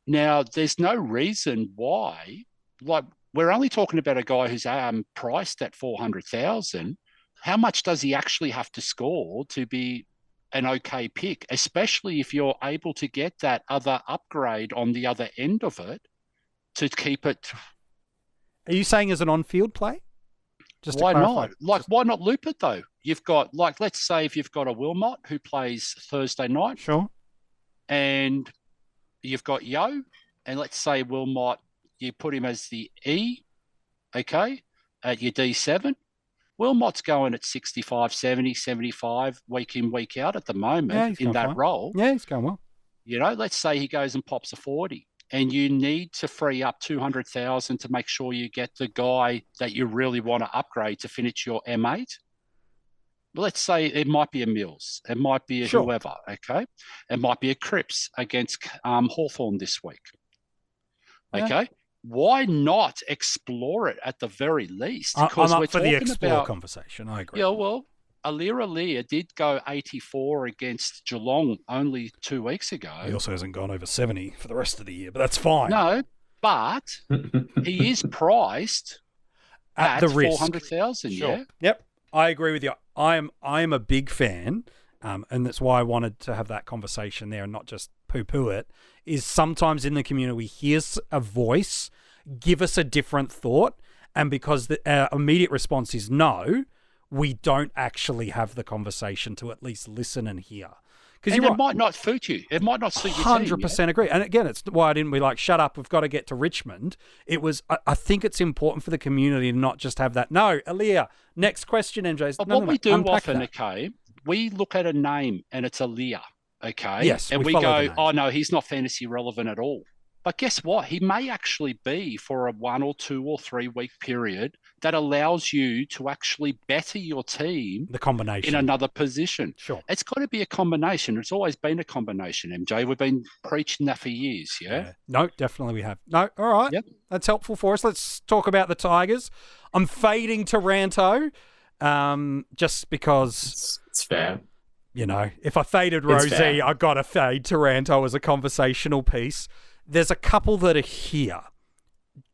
Now, there's no reason why. Like, we're only talking about a guy who's priced at 400,000. How much does he actually have to score to be an okay pick, especially if you're able to get that other upgrade on the other end of it to keep it? Are you saying as an on-field play? Just why not? Why not loop it though? You've got, let's say if you've got a Wilmot who plays Thursday night. Sure. And you've got Yo, and let's say Wilmot, you put him as the E, okay, at your D7. Wilmot's going at 65, 70, 75 week in, week out at the moment in that role. Yeah, he's going well. Let's say he goes and pops a 40 and you need to free up 200,000 to make sure you get the guy that you really want to upgrade to finish your M8. Let's say it might be a Mills. It might be a whoever, okay? It might be a Cripps against Hawthorn this week, okay? Why not explore it at the very least? I'm up for the explore conversation. I agree. Yeah, well, Alir did go 84 against Geelong only 2 weeks ago. He also hasn't gone over 70 for the rest of the year, but that's fine. No, but he is priced at the risk. 400,000, yeah? Yep, I agree with you. I am a big fan, and that's why I wanted to have that conversation there and not just poo-poo it, is sometimes in the community we hear a voice give us a different thought, and because our immediate response is no, we don't actually have the conversation to at least listen and hear. Because it might not suit you. It might not suit your 100% agree. And again, it's why I didn't be like, shut up, we've got to get to Richmond. It was, I think it's important for the community to not just have that. No, Aaliyah, next question, MJ. What we do often, okay, we look at a name and it's Aaliyah, okay? Yes, and we go, oh no, he's not fantasy relevant at all. But guess what? He may actually be for a 1 or 2 or 3 week period that allows you to actually better your team. The combination. In another position. Sure. It's got to be a combination. It's always been a combination, MJ. We've been preaching that for years, yeah? No, definitely we have. No, all right. Yep. That's helpful for us. Let's talk about the Tigers. I'm fading Taranto just because... It's fair. If I faded Rosie, I got to fade Taranto as a conversational piece. There's a couple that are here.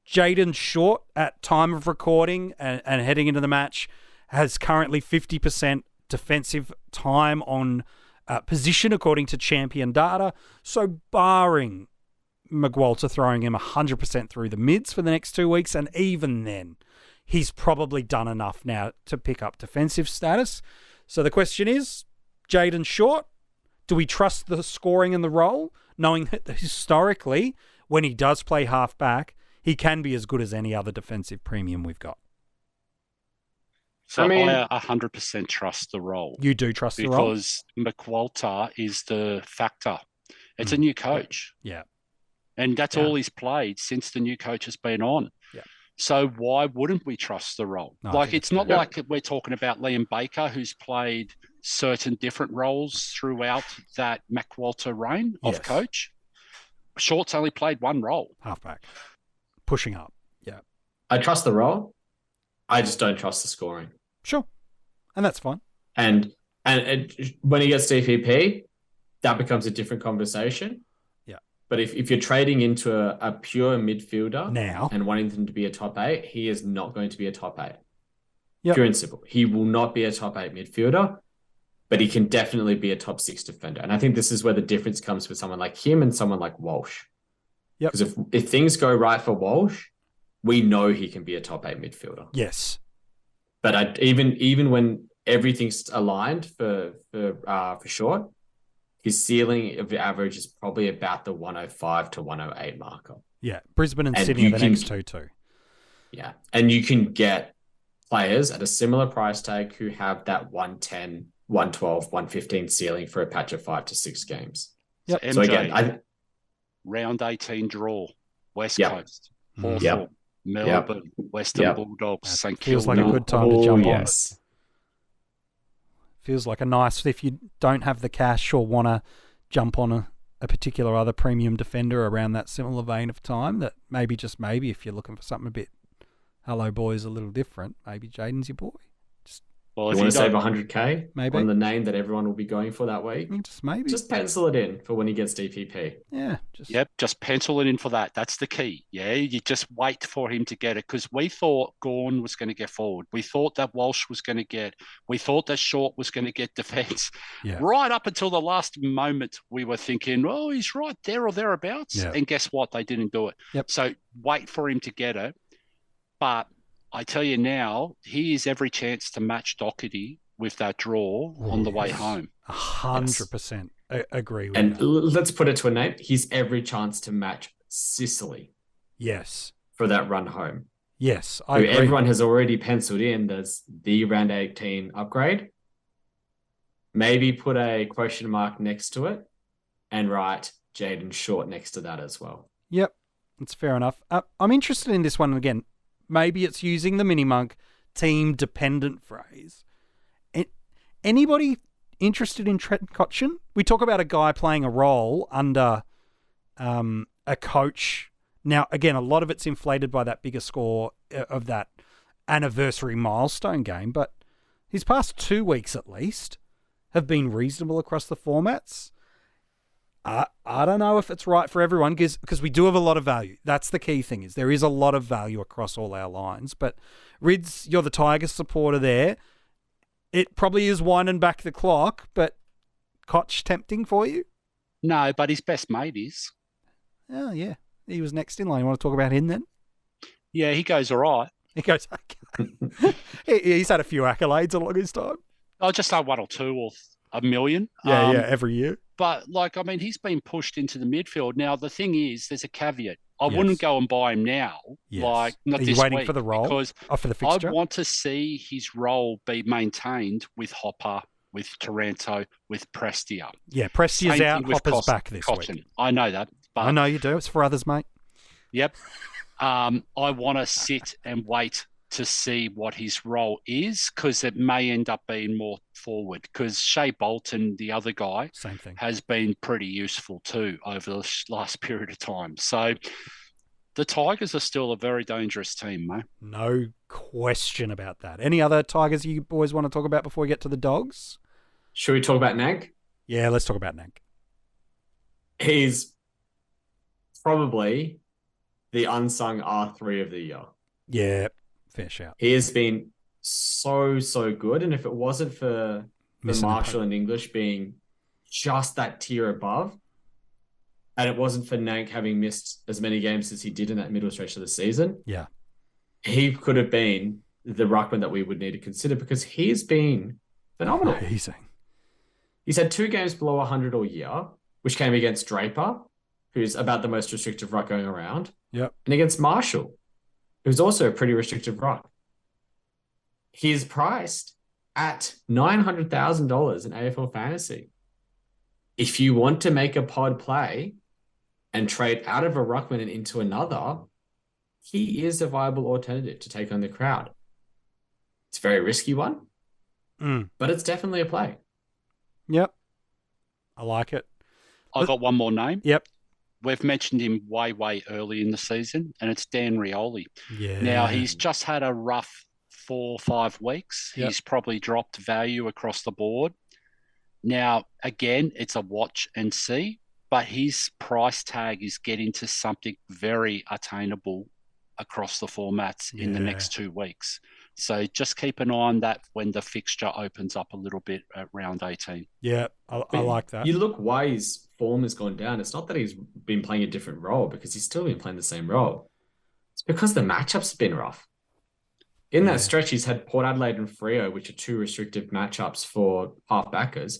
Jaden Short, at time of recording and heading into the match, has currently 50% defensive time on position according to champion data. So barring McWalter throwing him 100% through the mids for the next 2 weeks, and even then, he's probably done enough now to pick up defensive status. So the question is, Jaden Short, do we trust the scoring and the role, knowing that historically, when he does play half-back, he can be as good as any other defensive premium we've got? So I 100% trust the role. You do trust the role? Because McWalter is the factor. It's a new coach. Yeah. And that's all he's played since the new coach has been on. Yeah. So why wouldn't we trust the role? No, it's not like we're talking about Liam Baker, who's played certain different roles throughout that McWalter reign of coach. Short's only played one role. Halfback. Pushing up. Yeah. I trust the role. I just don't trust the scoring. Sure. And that's fine. And when he gets DPP, that becomes a different conversation. Yeah. But if you're trading into a pure midfielder now and wanting them to be a top 8, he is not going to be a top 8. Yep. Pure and simple. He will not be a top 8 midfielder, but he can definitely be a top 6 defender. And I think this is where the difference comes with someone like him and someone like Walsh. Yep. Because if things go right for Walsh, we know he can be a top 8 midfielder. Yes. But even when everything's aligned for Short, his ceiling of the average is probably about the 105 to 108 marker. Yeah. Brisbane and Sydney are the next two too. Yeah. And you can get players at a similar price tag who have that 110, 112, 115 ceiling for a patch of 5 to 6 games. Yep. So again, round 18 draw, West Yep. Coast, Hawthorn. Yep. Melbourne, Western Bulldogs, St Feels Kilda. like a good time to jump on. Yes. Feels like a nice, if you don't have the cash or want to jump on a particular other premium defender around that similar vein of time, that maybe, just maybe, if you're looking for something a bit, hello boys, a little different, maybe Jaden's your boy. Well, You if want to don't- save 100k Maybe. on the name that everyone will be going for that week? Just maybe. Just pencil it in for when he gets DPP. Yeah. Yep, just pencil it in for that. That's the key. Yeah, you just wait for him to get it, because we thought Gawn was going to get forward. We thought that Walsh was going to get. We thought that Short was going to get defence. Yeah. Right up until the last moment, we were thinking, oh, he's right there or thereabouts. Yeah. And guess what? They didn't do it. Yep. So wait for him to get it. But I tell you now, he has every chance to match Doherty with that draw on the way home. 100% agree with And that. let's put it to a name. He's every chance to match Sicily Yes. for that run home. Yes. I Who agree. everyone has already penciled in as the round 18 upgrade. Maybe put a question mark next to it and write Jaden Short next to that as well. Yep. That's fair enough. I'm interested in this one again. Maybe it's using the MiniMonk team-dependent phrase. Anybody interested in Trent Cotchin? We talk about a guy playing a role under a coach. Now, again, a lot of it's inflated by that bigger score of that anniversary milestone game, but his past 2 weeks at least have been reasonable across the formats. I don't know if it's right for everyone because we do have a lot of value. That's the key thing, is there is a lot of value across all our lines. But Rids, you're the Tigers supporter there. It probably is winding back the clock, but Koch tempting for you? No, but his best mate is. Oh, yeah. He was next in line. You want to talk about him then? Yeah, he goes all right. He goes, okay. He's had a few accolades along his time. I'll just say 1 or 2 or a million. Yeah, every year. But, he's been pushed into the midfield. Now, the thing is, there's a caveat. I Yes. wouldn't go and buy him now. Yes. Not Are this you waiting week, for the role? because For the fixture? I want to see his role be maintained with Hopper, with Taranto, with Prestia. Yeah, Prestia's Same out, thing with Hopper's back this Cotton. week. I know that. But, I know you do. It's for others, mate. Yep. I want to sit and wait to see what his role is, because it may end up being more forward, because Shea Bolton, the other guy, Same thing. has been pretty useful too over the last period of time. So the Tigers are still a very dangerous team, mate. No question about that. Any other Tigers you boys want to talk about before we get to the Dogs? Should we talk about Nank? Yeah, let's talk about Nank. He's probably the unsung R3 of the year. Yeah, fair shout. He has been so good. And if it wasn't for Missing a Marshall and English being just that tier above, and it wasn't for Nank having missed as many games as he did in that middle stretch of the season, Yeah. he could have been the ruckman that we would need to consider, because he's been phenomenal. Amazing. He's had 2 games below 100 all year, which came against Draper, who's about the most restrictive ruck going around, Yep. and against Marshall, who's also a pretty restrictive ruck. He is priced at $900,000 in AFL Fantasy. If you want to make a pod play and trade out of a ruckman and into another, he is a viable alternative to take on the crowd. It's a very risky one, but it's definitely a play. Yep. I like it. I've got one more name. Yep. We've mentioned him way early in the season, and it's Dan Rioli. Yeah. Now, he's just had a rough 4 or 5 weeks. Yep. He's probably dropped value across the board. Now, again, it's a watch and see, but his price tag is getting to something very attainable across the formats in the next 2 weeks. So just keep an eye on that when the fixture opens up a little bit at round 18. Yeah, I like that. You look why his form has gone down. It's not that he's been playing a different role, because he's still been playing the same role. It's because the matchups have been rough. In that stretch, he's had Port Adelaide and Freo, which are 2 restrictive matchups for half-backers.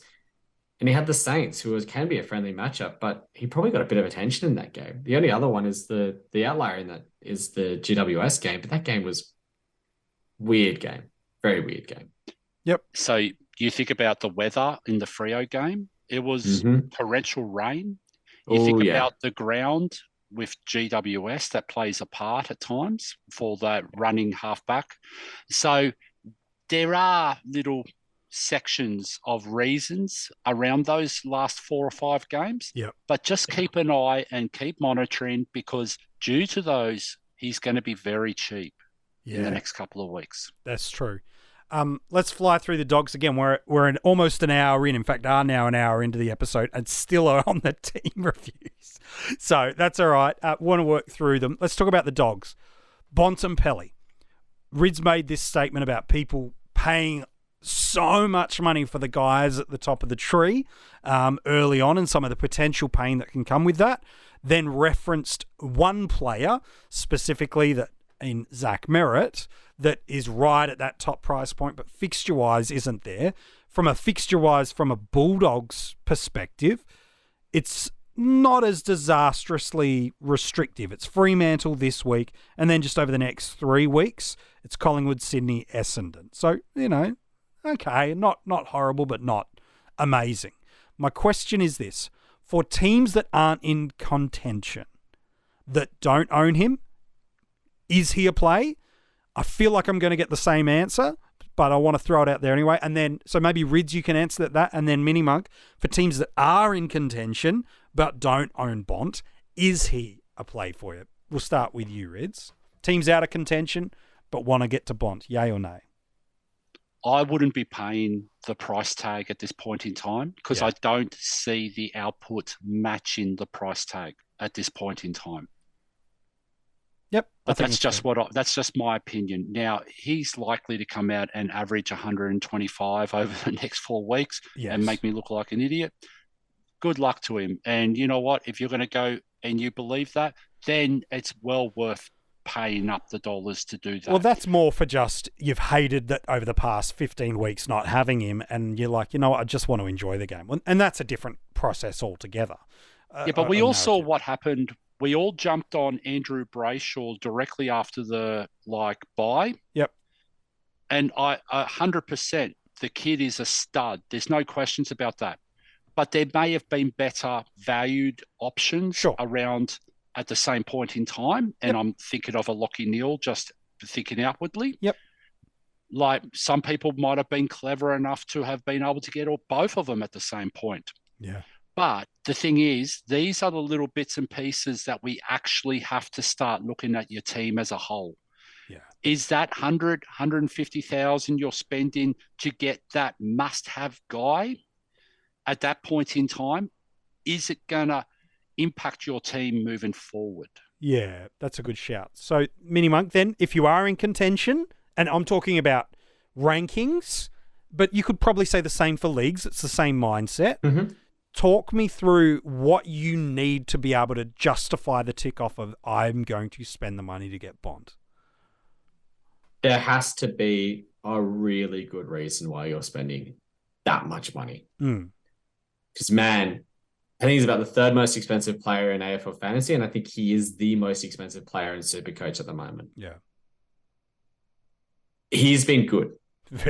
And he had the Saints, who can be a friendly matchup, but he probably got a bit of attention in that game. The only other one is the outlier in that is the GWS game, but that game was weird game. Very weird game. Yep. So you think about the weather in the Freo game, it was torrential rain. You think about the ground with GWS that plays a part at times for the running halfback. So there are little sections of reasons around those last 4 or 5 games. Yep. But just keep an eye and keep monitoring, because due to those, he's going to be very cheap in the next couple of weeks. That's true. Let's fly through the dogs again. We're almost an hour in. In fact, are now an hour into the episode and still are on the team reviews. So that's all right. Want to work through them. Let's talk about the dogs. Bontempelli. Rids made this statement about people paying so much money for the guys at the top of the tree early on, and some of the potential pain that can come with that. Then referenced one player specifically, that in Zach Merritt, that is right at that top price point, but fixture-wise isn't there. From a Bulldogs perspective, it's not as disastrously restrictive. It's Fremantle this week, and then just over the next 3 weeks, it's Collingwood, Sydney, Essendon. So, okay, not horrible, but not amazing. My question is this. For teams that aren't in contention, that don't own him, is he a play? I feel like I'm going to get the same answer, but I want to throw it out there anyway. And then, so maybe Rids, you can answer that, and then MiniMonk, for teams that are in contention but don't own Bont, is he a play for you? We'll start with you, Rids. Teams out of contention but want to get to Bont, yay or nay? I wouldn't be paying the price tag at this point in time, because I don't see the output matching the price tag at this point in time. Yep. But that's just my opinion. Now, he's likely to come out and average 125 over the next 4 weeks and make me look like an idiot. Good luck to him. And you know what? If you're going to go and you believe that, then it's well worth paying up the dollars to do that. Well, that's more for just you've hated that over the past 15 weeks not having him, and you're like, you know what, I just want to enjoy the game. And that's a different process altogether. But we all saw what happened. We all jumped on Andrew Brayshaw directly after the bye. Yep. And 100%, the kid is a stud. There's no questions about that. But there may have been better valued options around at the same point in time. And I'm thinking of a Lockie Neal, just thinking outwardly. Yep. Like some people might have been clever enough to have been able to get both of them at the same point. Yeah. But the thing is, these are the little bits and pieces that we actually have to start looking at your team as a whole. Yeah. Is that 150,000 you're spending to get that must-have guy at that point in time? Is it going to impact your team moving forward? Yeah, that's a good shout. So, MiniMonk, then, if you are in contention, and I'm talking about rankings, but you could probably say the same for leagues. It's the same mindset. Mm-hmm. Talk me through what you need to be able to justify the tick off of I'm going to spend the money to get Bont. There has to be a really good reason why you're spending that much money. Because, man, I think he's about the third most expensive player in AFL Fantasy, and I think he is the most expensive player in SuperCoach at the moment. Yeah. He's been good,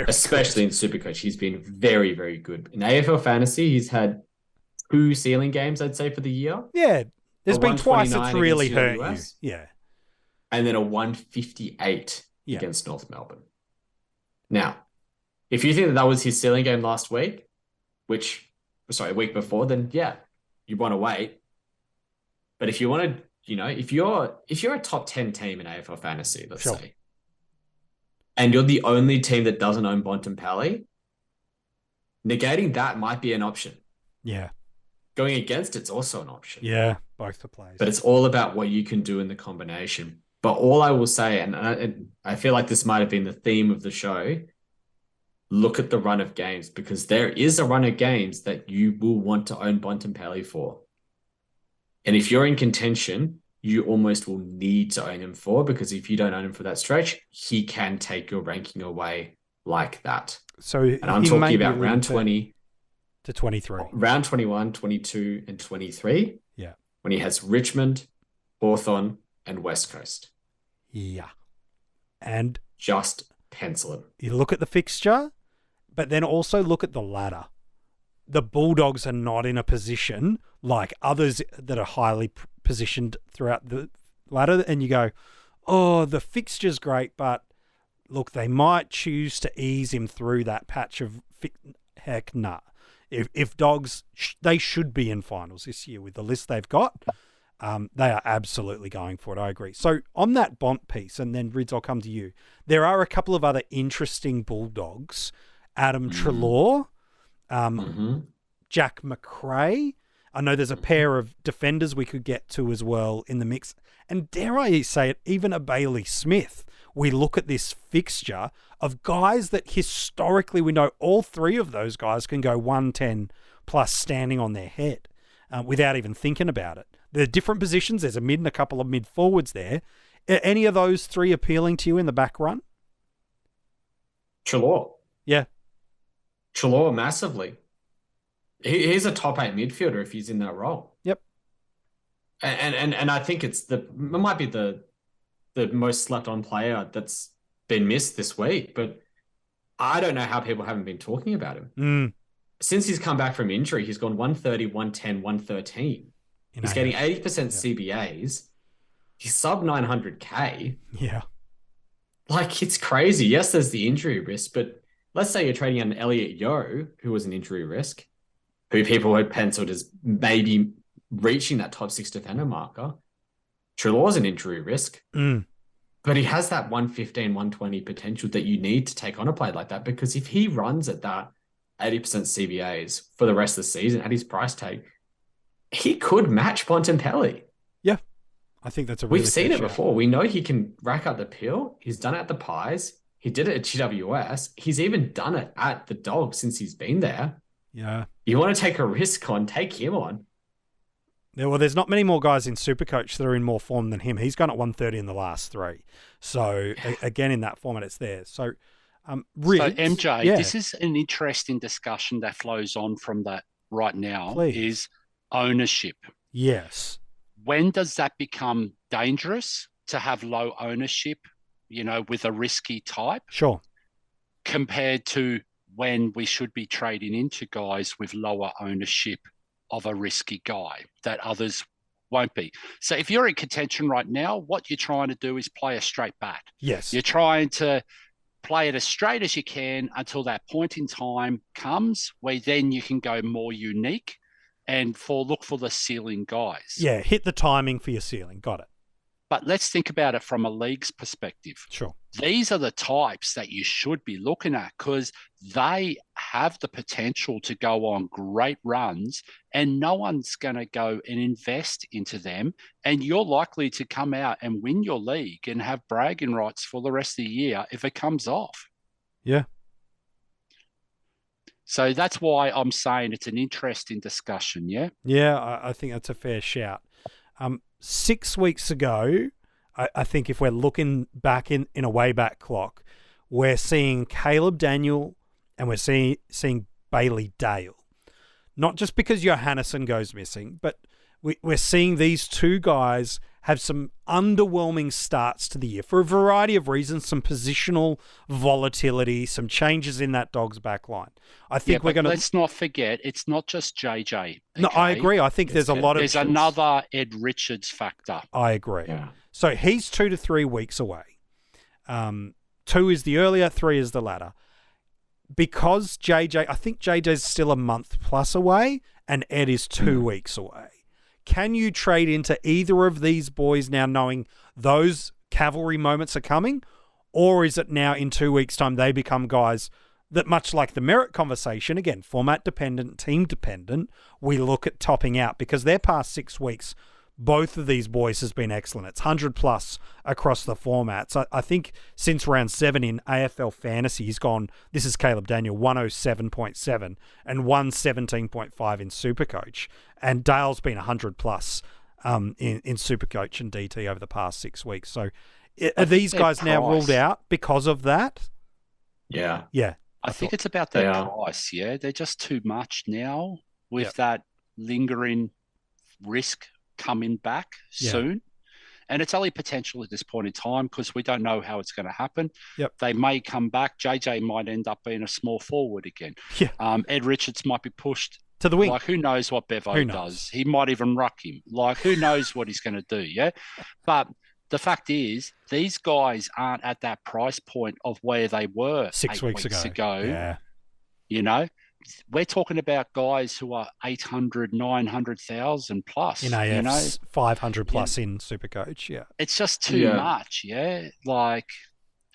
especially in SuperCoach. He's been very, very good. In AFL Fantasy, he's had 2 ceiling games, I'd say, for the year. Yeah. There's been twice it's really hurt you. Yeah. And then a 158 against North Melbourne. Now, if you think that was his ceiling game last week, a week before, then you want to wait. But if you want to, if you're a top 10 team in AFL Fantasy, let's say, and you're the only team that doesn't own Bontempelli, negating that might be an option. Yeah. Going against it's also an option. Yeah, both the plays. But it's all about what you can do in the combination. But all I will say, and I feel like this might have been the theme of the show, look at the run of games, because there is a run of games that you will want to own Bontempelli for. And if you're in contention, you almost will need to own him for, because if you don't own him for that stretch, he can take your ranking away like that. So, and I'm talking about round 20 to 23. Round 21, 22, and 23. Yeah. When he has Richmond, Hawthorn, and West Coast. Yeah. And just pencil him. You look at the fixture, but then also look at the ladder. The Bulldogs are not in a position like others that are highly positioned throughout the ladder, and you go, oh, the fixture's great, but look, they might choose to ease him through that patch of heck nah. If Dogs, they should be in finals this year with the list they've got. They are absolutely going for it. I agree. So on that Bont piece, and then Rids, I'll come to you. There are a couple of other interesting Bulldogs. Adam Treloar, Jack McRae. I know there's a pair of defenders we could get to as well in the mix. And dare I say it, even a Bailey Smith. We look at this fixture of guys that historically we know all three of those guys can go 110 plus standing on their head without even thinking about it. They're different positions. There's a mid and a couple of mid forwards there. Are any of those three appealing to you in the back run? Treloar. Yeah. Treloar massively. He's a top 8 midfielder if he's in that role. Yep. And I think it might be the most slept on player that's been missed this week, but I don't know how people haven't been talking about him. Since he's come back from injury, he's gone 130, 110, 113. He's getting 80% CBAs. He's sub 900K. Yeah. Like, it's crazy. Yes, there's the injury risk, but let's say you're trading an Elliot Yeo, who was an injury risk, who people had penciled as maybe reaching that top 6 defender marker. Treloar's an injury risk, but he has that 115, 120 potential that you need to take on a player like that, because if he runs at that 80% CBAs for the rest of the season at his price tag, he could match Bontempelli. Yeah, I think that's a really We've seen it before. We know he can rack up the pill. He's done it at the Pies. He did it at GWS. He's even done it at the Dogs since he's been there. Yeah. You want to take a risk on, take him on. Yeah, well, there's not many more guys in SuperCoach that are in more form than him. He's gone at 130 in the last 3. So, again, in that format, it's there. So, Rids, so MJ, this is an interesting discussion that flows on from that right now. Please. Is ownership. Yes. When does that become dangerous to have low ownership, with a risky type? Sure. Compared to when we should be trading into guys with lower ownership of a risky guy that others won't be. So if you're in contention right now, what you're trying to do is play a straight bat. Yes. You're trying to play it as straight as you can until that point in time comes where then you can go more unique and look for the ceiling guys. Yeah, hit the timing for your ceiling. Got it. But let's think about it from a league's perspective. Sure. These are the types that you should be looking at because they have the potential to go on great runs and no one's going to go and invest into them. And you're likely to come out and win your league and have bragging rights for the rest of the year if it comes off. Yeah. So that's why I'm saying it's an interesting discussion, yeah? Yeah, I think that's a fair shout. 6 weeks ago, I think if we're looking back in a way back clock, we're seeing Caleb Daniel and we're seeing Bailey Dale. Not just because Johannesson goes missing, but we're seeing these two guys have some underwhelming starts to the year for a variety of reasons, some positional volatility, some changes in that Dogs back line. I think we're going to... Let's not forget, it's not just JJ. Okay? No, I agree. I think there's a lot of... There's another Ed Richards factor. I agree. Yeah. So he's 2 to 3 weeks away. 2 is the earlier, 3 is the latter. Because I think JJ's still a month plus away and Ed is 2 weeks away. Can you trade into either of these boys now knowing those cavalry moments are coming? Or is it now in 2 weeks' time they become guys that, much like the merit conversation, again, format dependent, team dependent, we look at topping out because their past 6 weeks, both of these boys has been excellent. It's 100 plus across the formats. I think since round 7 in AFL Fantasy, he's gone, this is Caleb Daniel, 107.7 and 117.5 in SuperCoach. And Dale's been 100 plus in SuperCoach and DT over the past 6 weeks. So are these guys now ruled out because of that? Yeah. Yeah. I think it's about their price, yeah. They're just too much now with that lingering risk coming back soon. And it's only potential at this point in time because we don't know how it's going to happen. Yep. They may come back. JJ might end up being a small forward again. Yeah. Ed Richards might be pushed To the wing. Like, who knows what Bevo does? He might even ruck him. Like, who knows what he's going to do, yeah? But the fact is, these guys aren't at that price point of where they were 6 weeks ago. Yeah. You know? We're talking about guys who are 800, 900,000 plus. In AFs, 500 plus in Supercoach, yeah. It's just too much, yeah? Like,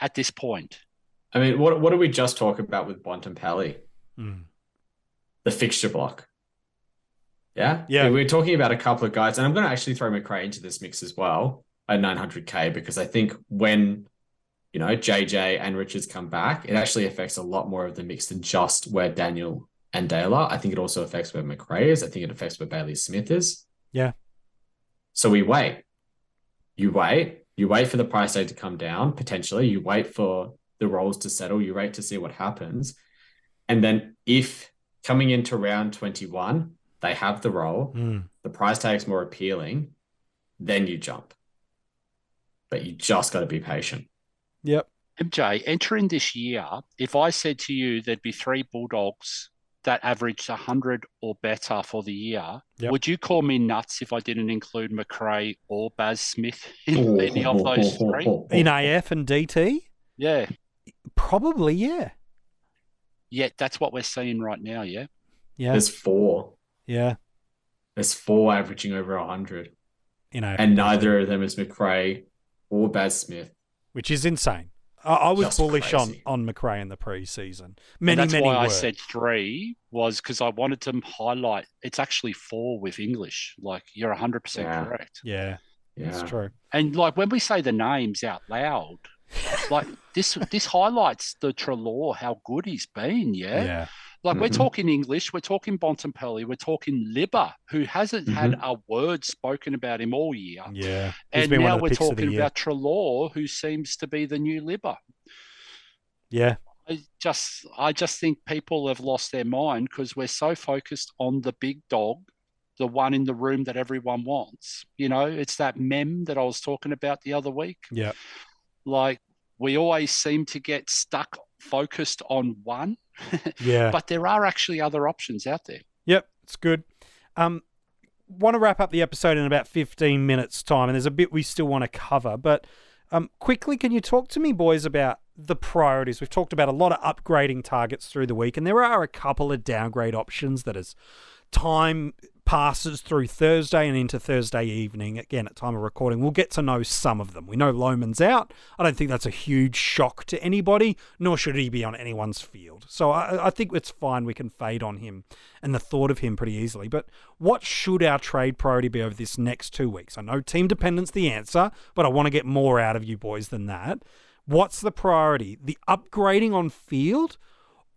at this point. I mean, what did we just talk about with Bontempelli? The fixture block. Yeah? Yeah. We're talking about a couple of guys, and I'm going to actually throw McRae into this mix as well at 900K, because I think when, you know, JJ and Richards come back, it actually affects a lot more of the mix than just where Daniel and Dale are. I think it also affects where McRae is. I think it affects where Bailey Smith is. Yeah. So we wait. You wait for the price tag to come down, potentially. You wait for the roles to settle. You wait to see what happens. And then if coming into round 21, they have the role, the price tag's more appealing, then you jump. But you just got to be patient. Yep. MJ, entering this year, if I said to you there'd be 3 Bulldogs that averaged 100 or better for the year, would you call me nuts if I didn't include McRae or Baz Smith in any of those 3? In AF and DT? Yeah. Probably, yeah. Yeah, that's what we're seeing right now, yeah? Yeah. There's 4. Yeah. There's 4 averaging over 100. In AF and neither of them is McRae or Baz Smith. Which is insane. I was Just bullish crazy. on McRae in the preseason. That's why were. I said 3 was because I wanted to highlight it's actually 4 with English. Like, you're 100% correct. Yeah, that's true. And like when we say the names out loud, like this highlights the Treloar, how good he's been, yeah? Like we're talking English, we're talking Bontempelli, we're talking Libba, who hasn't had a word spoken about him all year. Yeah. And now we're talking about Treloar, who seems to be the new Libba. Yeah. I just think people have lost their mind because we're so focused on the big dog, the one in the room that everyone wants. You know, it's that mem that I was talking about the other week. Yeah. Like we always seem to get stuck focused on one. Yeah. But there are actually other options out there. Yep, it's good. Want to wrap up the episode in about 15 minutes' time, and there's a bit we still want to cover. But quickly, can you talk to me, boys, about the priorities? We've talked about a lot of upgrading targets through the week, and there are a couple of downgrade options that as time passes through Thursday and into Thursday evening, again, at time of recording, we'll get to know some of them. We know Lohman's out. I don't think that's a huge shock to anybody, nor should he be on anyone's field. So I think it's fine. We can fade on him and the thought of him pretty easily. But what should our trade priority be over this next 2 weeks? I know team dependence the answer, but I want to get more out of you boys than that. What's the priority? The upgrading on field,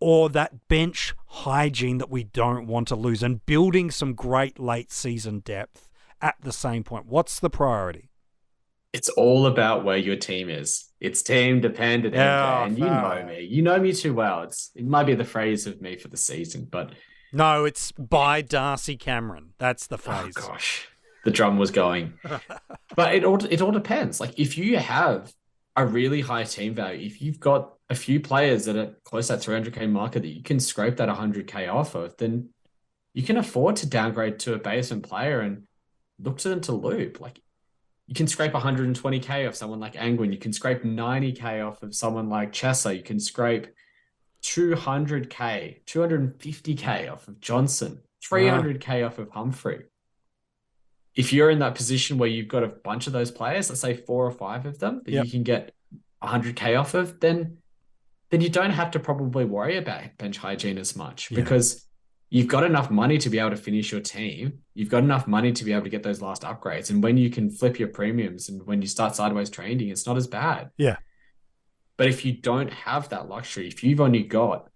or that bench hygiene that we don't want to lose, and building some great late season depth at the same point? What's the priority? It's all about where your team is. It's team dependent, MJ, and you know me. You know me too well. It might be the phrase of me for the season, but... No, it's by Darcy Cameron. That's the phrase. Oh, gosh. The drum was going. But it all depends. Like, if you have a really high team value, if you've got a few players that are close to that 300K marker that you can scrape that 100K off of, then you can afford to downgrade to a basement player and look to them to loop. Like, you can scrape 120K off someone like Angwin. You can scrape 90K off of someone like Chesser. You can scrape 200K, 250K off of Johnson, 300K off of Humphrey. If you're in that position where you've got a bunch of those players, let's say 4 or 5 of them that you can get 100K off of, then you don't have to probably worry about bench hygiene as much because you've got enough money to be able to finish your team. You've got enough money to be able to get those last upgrades. And when you can flip your premiums and when you start sideways trading, it's not as bad. Yeah. But if you don't have that luxury, if you've only got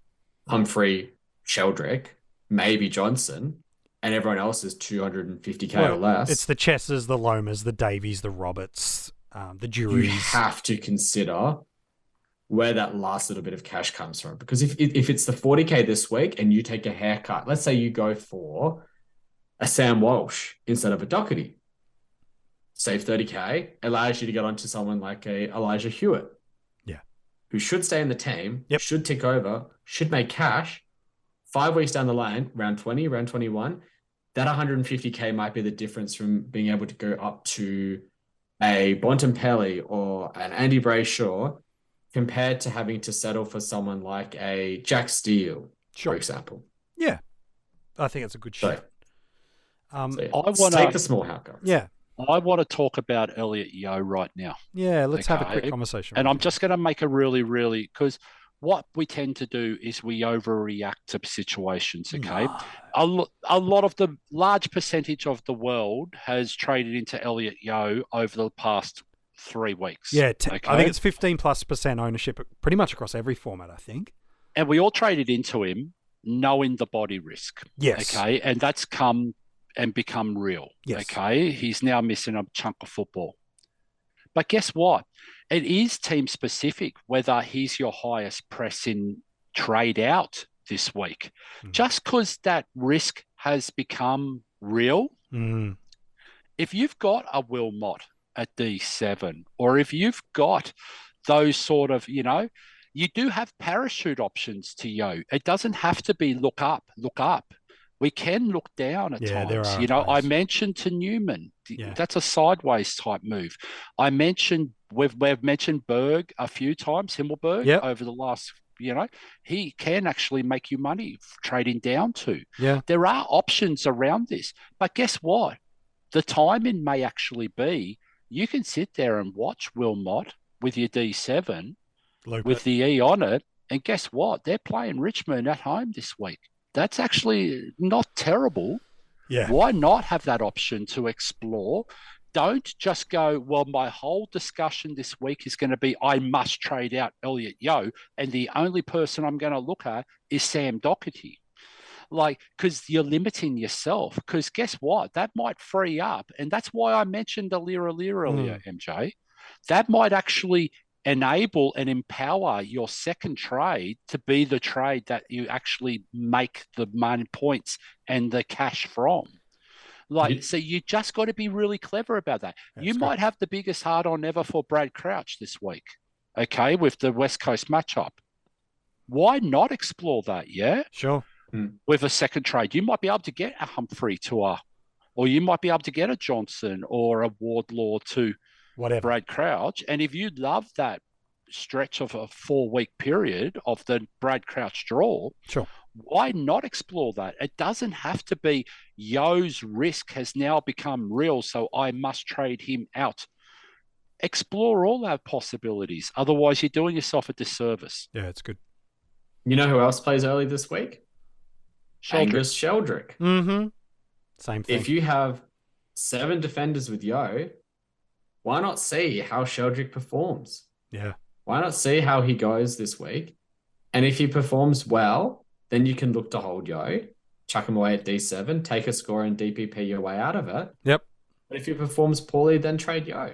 Humphrey, Sheldrick, maybe Johnson, and everyone else is 250K or less. It's the Chessers, the Lomas, the Davies, the Roberts, the Juries. You have to consider where that last little bit of cash comes from. Because if it's the 40K this week and you take a haircut, let's say you go for a Sam Walsh instead of a Doherty, save 30K, allows you to get onto someone like a Elijah Hewitt. Yeah. Who should stay in the team, should tick over, should make cash. 5 weeks down the line, round 20, round 21, that 150K might be the difference from being able to go up to a Bontempelli or an Andy Brayshaw compared to having to settle for someone like a Jack Steele, for example. Yeah. I think it's a good shout. I want to take the small outcomes. Yeah. I want to talk about Elliot Yeo right now. Yeah, let's have a quick conversation. And I'm just going to make a really, because what we tend to do is we overreact to situations, okay? No. A lot of the large percentage of the world has traded into Elliot Yeo over the past 3 weeks. Yeah, I think it's 15+% ownership pretty much across every format, I think. And we all traded into him knowing the body risk. Yes. Okay, and that's come and become real. Yes. Okay, he's now missing a chunk of football. But guess what? It is team specific whether he's your highest pressing trade out this week. Just because that risk has become real, if you've got a Will Mott at D7, or if you've got those sort of, you do have parachute options to Yo. It doesn't have to be look up. We can look down at times. I mentioned to Newman, that's a sideways type move. I mentioned, we've mentioned Berg a few times, Himmelberg, over the last, he can actually make you money trading down to. Yeah. There are options around this. But guess what? The timing may actually be, you can sit there and watch Will Mott with your D7 with the E on it. And guess what? They're playing Richmond at home this week. That's actually not terrible. Yeah. Why not have that option to explore? Don't just go, well, my whole discussion this week is going to be, I must trade out Elliot Yeo, and the only person I'm going to look at is Sam Doherty. Because you're limiting yourself. Because guess what? That might free up. And that's why I mentioned the Lira earlier, MJ. That might actually enable and empower your second trade to be the trade that you actually make the money points and the cash from. So you just got to be really clever about that. You might have the biggest hard-on ever for Brad Crouch this week, okay, with the West Coast matchup. Why not explore that, yeah? Sure. With a second trade. You might be able to get a Humphrey or you might be able to get a Johnson or a Wardlaw to whatever Brad Crouch. And if you love that stretch of a 4-week period of the Brad Crouch draw, sure, why not explore that? It doesn't have to be Yo's risk has now become real, so I must trade him out. Explore all our possibilities. Otherwise, you're doing yourself a disservice. Yeah, it's good. You know who else plays early this week? Angus Sheldrick. Mm-hmm. Same thing. If you have 7 defenders with Yo, why not see how Sheldrick performs? Yeah. Why not see how he goes this week? And if he performs well, then you can look to hold Yo, chuck him away at D7, take a score and DPP your way out of it. Yep. But if he performs poorly, then trade Yo.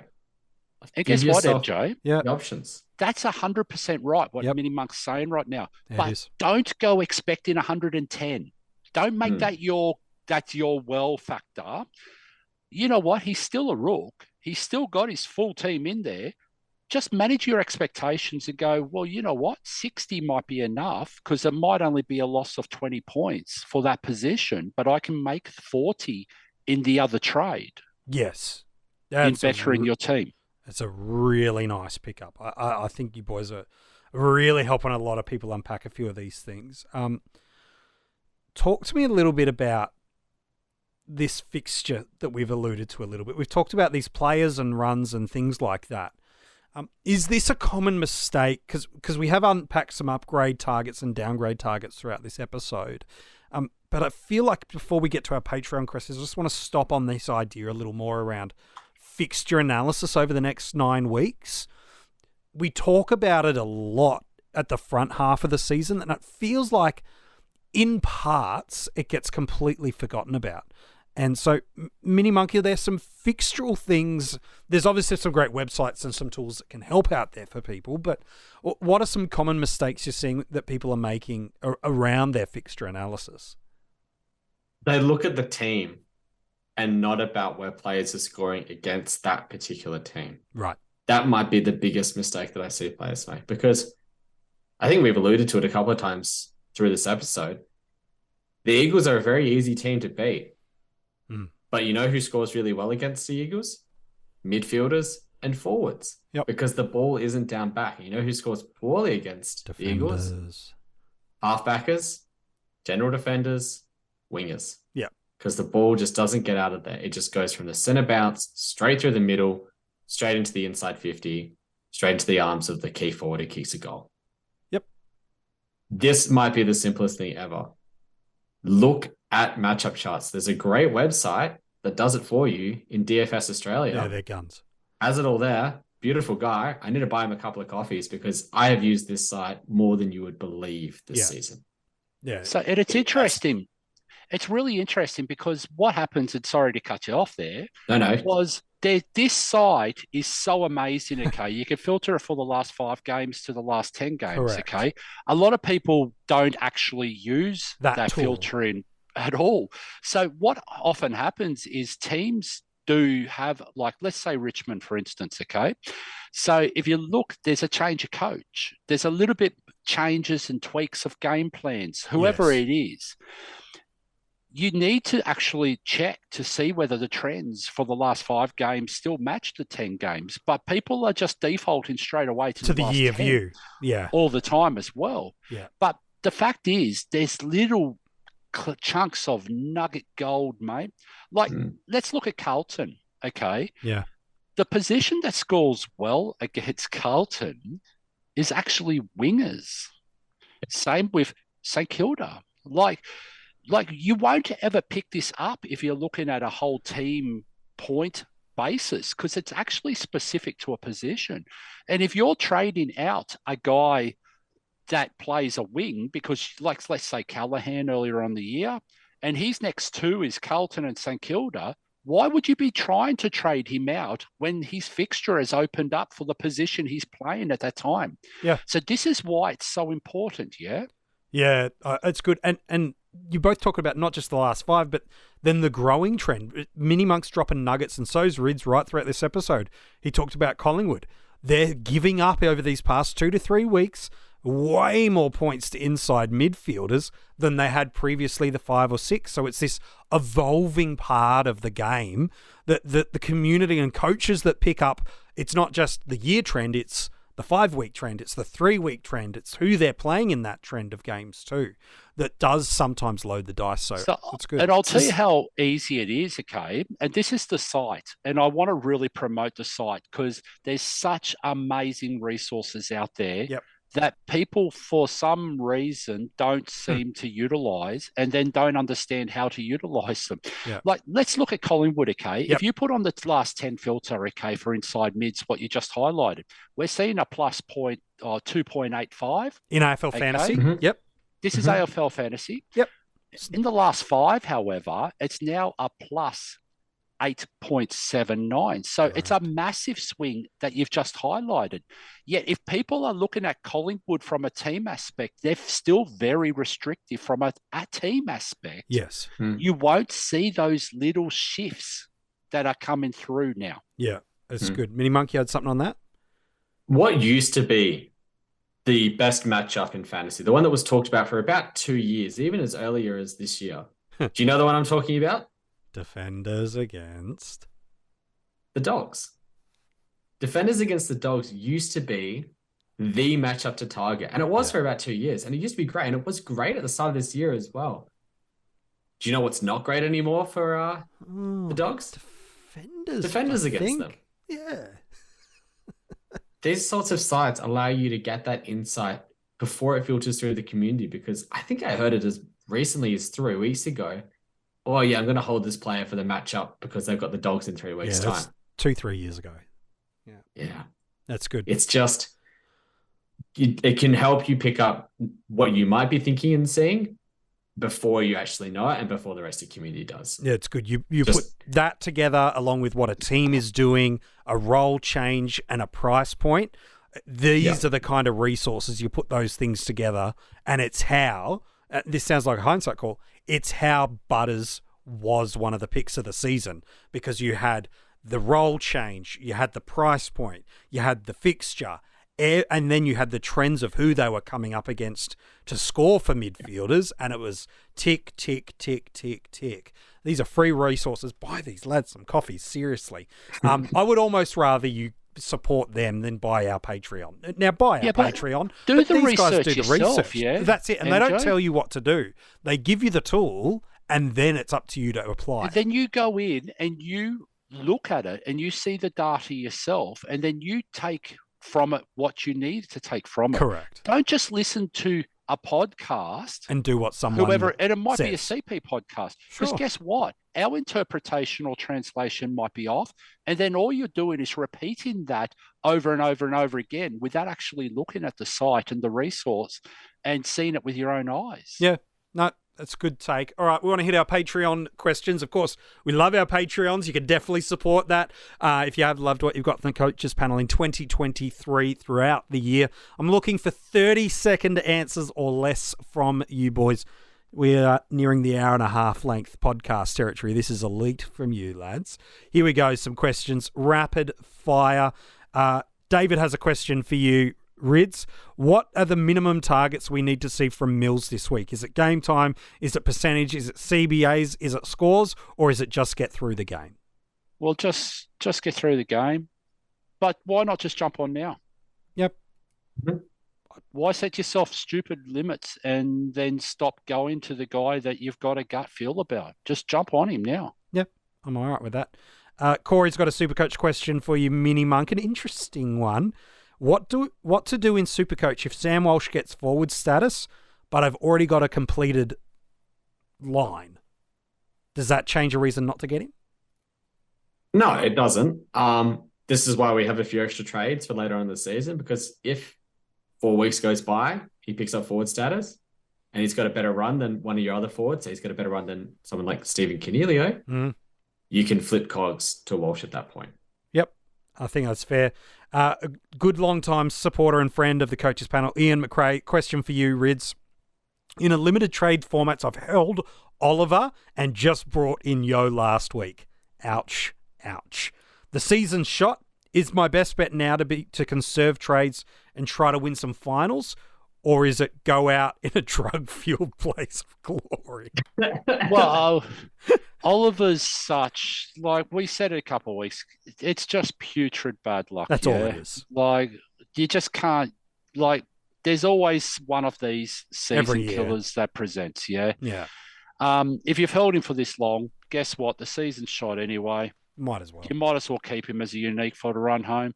And guess what, MJ? The options. That's 100% right, what MiniMonk's saying right now. Yeah, but don't go expecting 110. Don't make that's your well factor. You know what? He's still a rook. He's still got his full team in there. Just manage your expectations and go, well, you know what? 60 might be enough because it might only be a loss of 20 points for that position, but I can make 40 in the other trade. Yes. In bettering your team. It's a really nice pickup. I think you boys are really helping a lot of people unpack a few of these things. Talk to me a little bit about this fixture that we've alluded to a little bit. We've talked about these players and runs and things like that. Is this a common mistake? Because we have unpacked some upgrade targets and downgrade targets throughout this episode. But I feel like before we get to our Patreon questions, I just want to stop on this idea a little more around fixture analysis over the next 9 weeks. We talk about it a lot at the front half of the season, and it feels like in parts it gets completely forgotten about. And so, MiniMonk, there's some fixtural things. There's obviously some great websites and some tools that can help out there for people, but what are some common mistakes you're seeing that people are making around their fixture analysis? They look at the team and not about where players are scoring against that particular team. Right. That might be the biggest mistake that I see players make, because I think we've alluded to it a couple of times through this episode. The Eagles are a very easy team to beat. Mm. But you know who scores really well against the Eagles? Midfielders and forwards. Yep. Because the ball isn't down back. You know who scores poorly against the Eagles? Defenders. Halfbackers, general defenders, wingers. Yeah. Because the ball just doesn't get out of there. It just goes from the center bounce straight through the middle, straight into the inside 50, straight into the arms of the key forward who kicks a goal. Yep. This might be the simplest thing ever. Look at matchup charts. There's a great website that does it for you in DFS Australia. Yeah, they're guns. Has it all there. Beautiful guy. I need to buy him a couple of coffees because I have used this site more than you would believe this season. Yeah. So, and it's interesting. It's really interesting because what happens, and sorry to cut you off there, was this site is so amazing, okay? You can filter it for the last 5 games to the last 10 games, Correct. okay? A lot of people don't actually use that tool. filtering at all. So what often happens is teams do have, like, let's say Richmond, for instance, okay? So if you look, there's a change of coach. There's a little bit changes and tweaks of game plans, whoever it is. You need to actually check to see whether the trends for the last 5 games still match the 10 games. But people are just defaulting straight away to the year 10 view. all the time as well. Yeah. But the fact is, there's little chunks of nugget gold, mate. Like, let's look at Carlton, okay? Yeah. The position that scores well against Carlton is actually wingers. Same with St Kilda. Like you won't ever pick this up if you're looking at a whole team point basis because it's actually specific to a position. And if you're trading out a guy that plays a wing because, like, let's say Callahan earlier on the year, and his next 2 is Carlton and St Kilda, why would you be trying to trade him out when his fixture has opened up for the position he's playing at that time? Yeah. So this is why it's so important, yeah? Yeah, it's good. And you both talk about not just the last 5, but then the growing trend. MiniMonk's dropping nuggets, and so's Rids right throughout this episode. He talked about Collingwood. They're giving up over these past 2 to 3 weeks way more points to inside midfielders than they had previously, the 5 or 6. So it's this evolving part of the game that the community and coaches that pick up. It's not just the year trend, it's the 5-week trend, it's the 3-week trend, it's who they're playing in that trend of games too, that does sometimes load the dice. So it's good. And I'll tell you how easy it is, okay? And this is the site, and I want to really promote the site because there's such amazing resources out there that people, for some reason, don't seem to utilize and then don't understand how to utilize them. Yeah. Like, let's look at Collingwood, okay? If you put on the last 10 filter, okay, for inside mids, what you just highlighted, we're seeing a plus 2.85. In AFL Fantasy. Mm-hmm. Yep. This is AFL Fantasy. Yep. In the last 5, however, it's now a plus 8.79. So it's a massive swing that you've just highlighted. Yet if people are looking at Collingwood from a team aspect, they're still very restrictive from a team aspect. Yes. You won't see those little shifts that are coming through now. Yeah, that's good. MiniMonk, you had something on that? What used to be the best matchup in fantasy, the one that was talked about for about 2 years, even as earlier as this year. Do you know the one I'm talking about? Defenders against the Dogs. Defenders against the Dogs used to be the matchup to target. And it was for about 2 years. And it used to be great. And it was great at the start of this year as well. Do you know what's not great anymore for the Dogs? Defenders against them. Yeah. These sorts of sites allow you to get that insight before it filters through the community, because I think I heard it as recently as 3 weeks ago. Oh, yeah, I'm going to hold this player for the matchup because they've got the Dogs in 3 weeks' time. 2-3 years ago. Yeah. That's good. It's just, it can help you pick up what you might be thinking and seeing before you actually know it and before the rest of the community does. Yeah, it's good. You put that together along with what a team is doing, a role change and a price point. These are the kind of resources you put those things together, and it's how, this sounds like a hindsight call, it's how Butters was one of the picks of the season, because you had the role change, you had the price point, you had the fixture, And then you had the trends of who they were coming up against to score for midfielders, and it was tick, tick, tick, tick, tick. These are free resources. Buy these lads some coffee, seriously. I would almost rather you support them than buy our Patreon. Now, buy our Patreon. Do the research yourself, yeah? That's it. And they don't tell you what to do. They give you the tool, and then it's up to you to apply. And then you go in and you look at it, and you see the data yourself, and then you take from it what you need to take from it. Correct. Don't just listen to a podcast and do what someone and it might says. be a CP podcast. Because guess what? Our interpretation or translation might be off, and then all you're doing is repeating that over and over and over again without actually looking at the site and the resource and seeing it with your own eyes. Yeah. No, that's a good take. All right, we want to hit our Patreon questions. Of course, we love our Patreons. You can definitely support that if you have loved what you've got from the Coaches Panel in 2023 throughout the year. I'm looking for 30-second answers or less from you boys. We are nearing the hour-and-a-half length podcast territory. This is elite from you, lads. Here we go, some questions. Rapid fire. David has a question for you, Rids. What are the minimum targets we need to see from Mills this week? Is it game time? Is it percentage? Is it CBAs? Is it scores? Or is it just get through the game? Well, just get through the game. But why not just jump on now? Yep. Why set yourself stupid limits and then stop going to the guy that you've got a gut feel about? Just jump on him now. Yep, I'm all right with that. Corey's got a SuperCoach question for you, MiniMonk. An interesting one. What to do in SuperCoach if Sam Walsh gets forward status, but I've already got a completed line? Does that change a reason not to get him? No, it doesn't. This is why we have a few extra trades for later on in the season, because if 4 weeks goes by, he picks up forward status, and he's got a better run than one of your other forwards, so he's got a better run than someone like Stephen Cornelio, you can flip cogs to Walsh at that point. Yep, I think that's fair. A good long-time supporter and friend of the Coaches Panel, Ian McRae, question for you, Rids. In a limited trade formats, I've held Oliver and just brought in Yo last week. Ouch, ouch. The season's shot. Is my best bet now to conserve trades and try to win some finals? Or is it go out in a drug-fueled place of glory? Well, Oliver's such, like we said it a couple of weeks, it's just putrid bad luck. That's all it is. Like, you just can't, like, there's always one of these season killers that presents, yeah? Yeah. If you've held him for this long, guess what? The season's shot anyway. Might as well. You might as well keep him as a unique for the run home.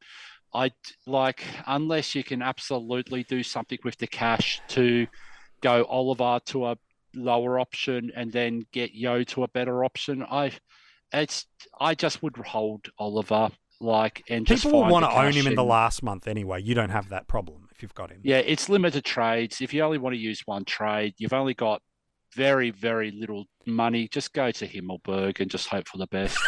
Unless you can absolutely do something with the cash to go Oliver to a lower option and then get Yo to a better option. I just would hold Oliver. And people will want to own him in the last month anyway. You don't have that problem if you've got him. Yeah, it's limited trades. If you only want to use one trade, you've only got very, very little money. Just go to Himmelberg and just hope for the best.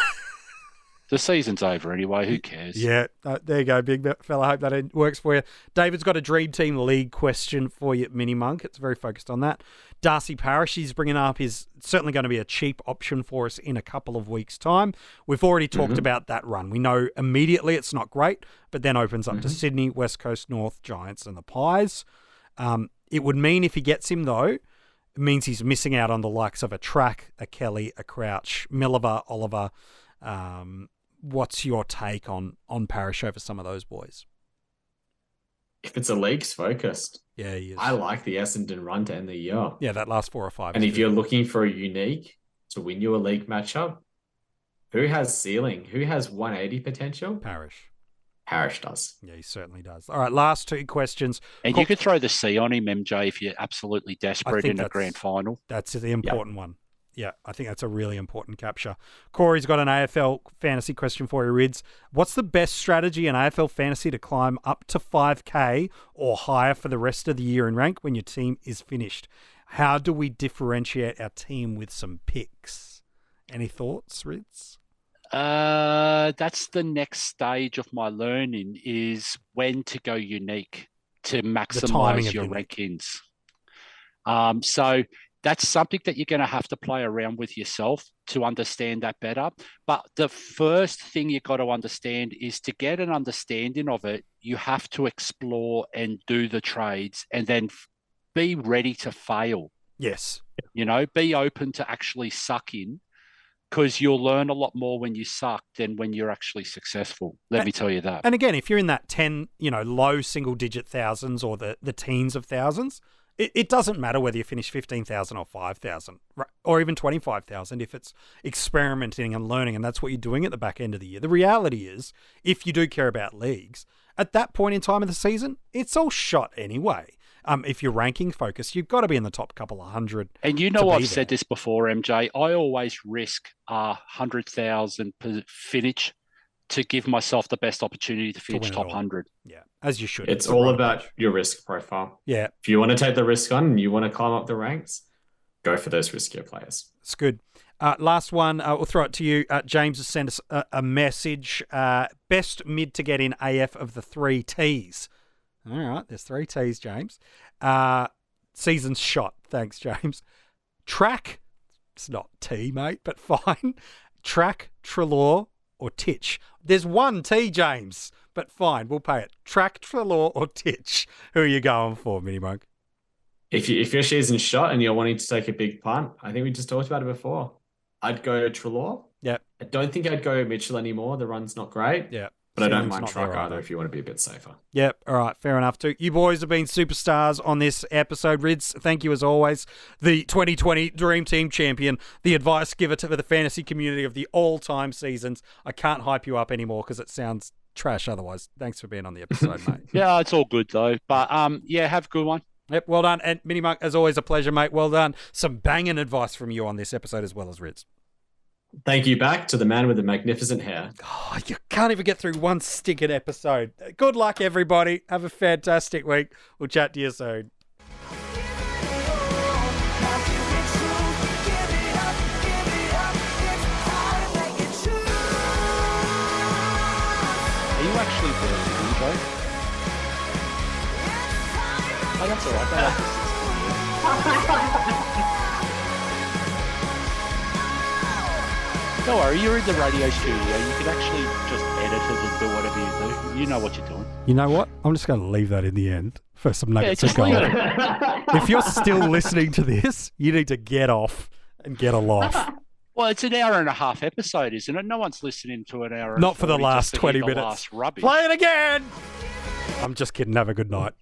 The season's over anyway. Who cares? Yeah, there you go, big fella. I hope that works for you. David's got a Dream Team League question for you, MiniMonk. It's very focused on that. Darcy Parish, he's bringing up, is certainly going to be a cheap option for us in a couple of weeks' time. We've already talked about that run. We know immediately it's not great, but then opens up to Sydney, West Coast, North, Giants, and the Pies. It would mean if he gets him, though, it means he's missing out on the likes of a Track, a Kelly, a Crouch, Milliver, Oliver. What's your take on Parish over some of those boys? If it's a leagues focused, yeah, he is. I like the Essendon run to end the year. Yeah, that last 4 or 5. And if you're looking for a unique to win you a league matchup, who has ceiling? Who has 180 potential? Parish. Parish does. Yeah, he certainly does. All right, last 2 questions. And you could throw the C on him, MJ, if you're absolutely desperate in a grand final. That's the important one. Yeah, I think that's a really important capture. Corey's got an AFL fantasy question for you, Rids. What's the best strategy in AFL fantasy to climb up to 5K or higher for the rest of the year in rank when your team is finished? How do we differentiate our team with some picks? Any thoughts, Rids? That's the next stage of my learning, is when to go unique to maximize your rankings. So that's something that you're going to have to play around with yourself to understand that better. But the first thing you got to understand is to get an understanding of it, you have to explore and do the trades and then be ready to fail. Yes. Be open to actually suck in, because you'll learn a lot more when you suck than when you're actually successful. Let me tell you that. And again, if you're in that 10, low single-digit thousands or the teens of thousands, it doesn't matter whether you finish 15,000 or 5,000 or even 25,000 if it's experimenting and learning, and that's what you're doing at the back end of the year. The reality is, if you do care about leagues, at that point in time of the season, it's all shot anyway. If you're ranking focused, you've got to be in the top couple of hundred. And I've said this before, MJ, I always risk 100,000 per finish to give myself the best opportunity to finish top 100. Yeah, as you should. It's all about your risk profile. Yeah. If you want to take the risk on and you want to climb up the ranks, go for those riskier players. It's good. Last one, we'll throw it to you. James has sent us a message. Best mid to get in AF of the 3 Ts. All right, there's 3 Ts, James. Season's shot. Thanks, James. Track. It's not T, mate, but fine. Track, Treloar, or Titch. There's 1 T, James, but fine, we'll pay it. Track, Treloar, or Titch. Who are you going for, MiniMonk? If your season's shot and you're wanting to take a big punt, I think we just talked about it before. I'd go Treloar. Yeah. I don't think I'd go Mitchell anymore. The run's not great. Yeah. But I don't mind Truck either if you want to be a bit safer. Yep. All right. Fair enough too. You boys have been superstars on this episode. Rids, thank you as always. The 2020 Dream Team champion, the advice giver to the fantasy community of the all-time seasons. I can't hype you up anymore because it sounds trash otherwise. Thanks for being on the episode, mate. Yeah, it's all good though. But have a good one. Yep. Well done. And MiniMonk, as always, a pleasure, mate. Well done. Some banging advice from you on this episode as well as Rids. Thank you back to the man with the magnificent hair. Oh, you can't even get through one stinking episode. Good luck, everybody. Have a fantastic week. We'll chat to you soon. Are you actually there, MJ? Oh, that's all right. Don't worry, you're in the radio studio. You can actually just edit it and do whatever you do. You know what you're doing. You know what? I'm just going to leave that in the end for some nuggets of gold. If you're still listening to this, you need to get off and get a life. Well, it's an hour and a half episode, isn't it? No one's listening to an hour. Not for the last 20 the minutes. last rubbish. Play it again! I'm just kidding. Have a good night.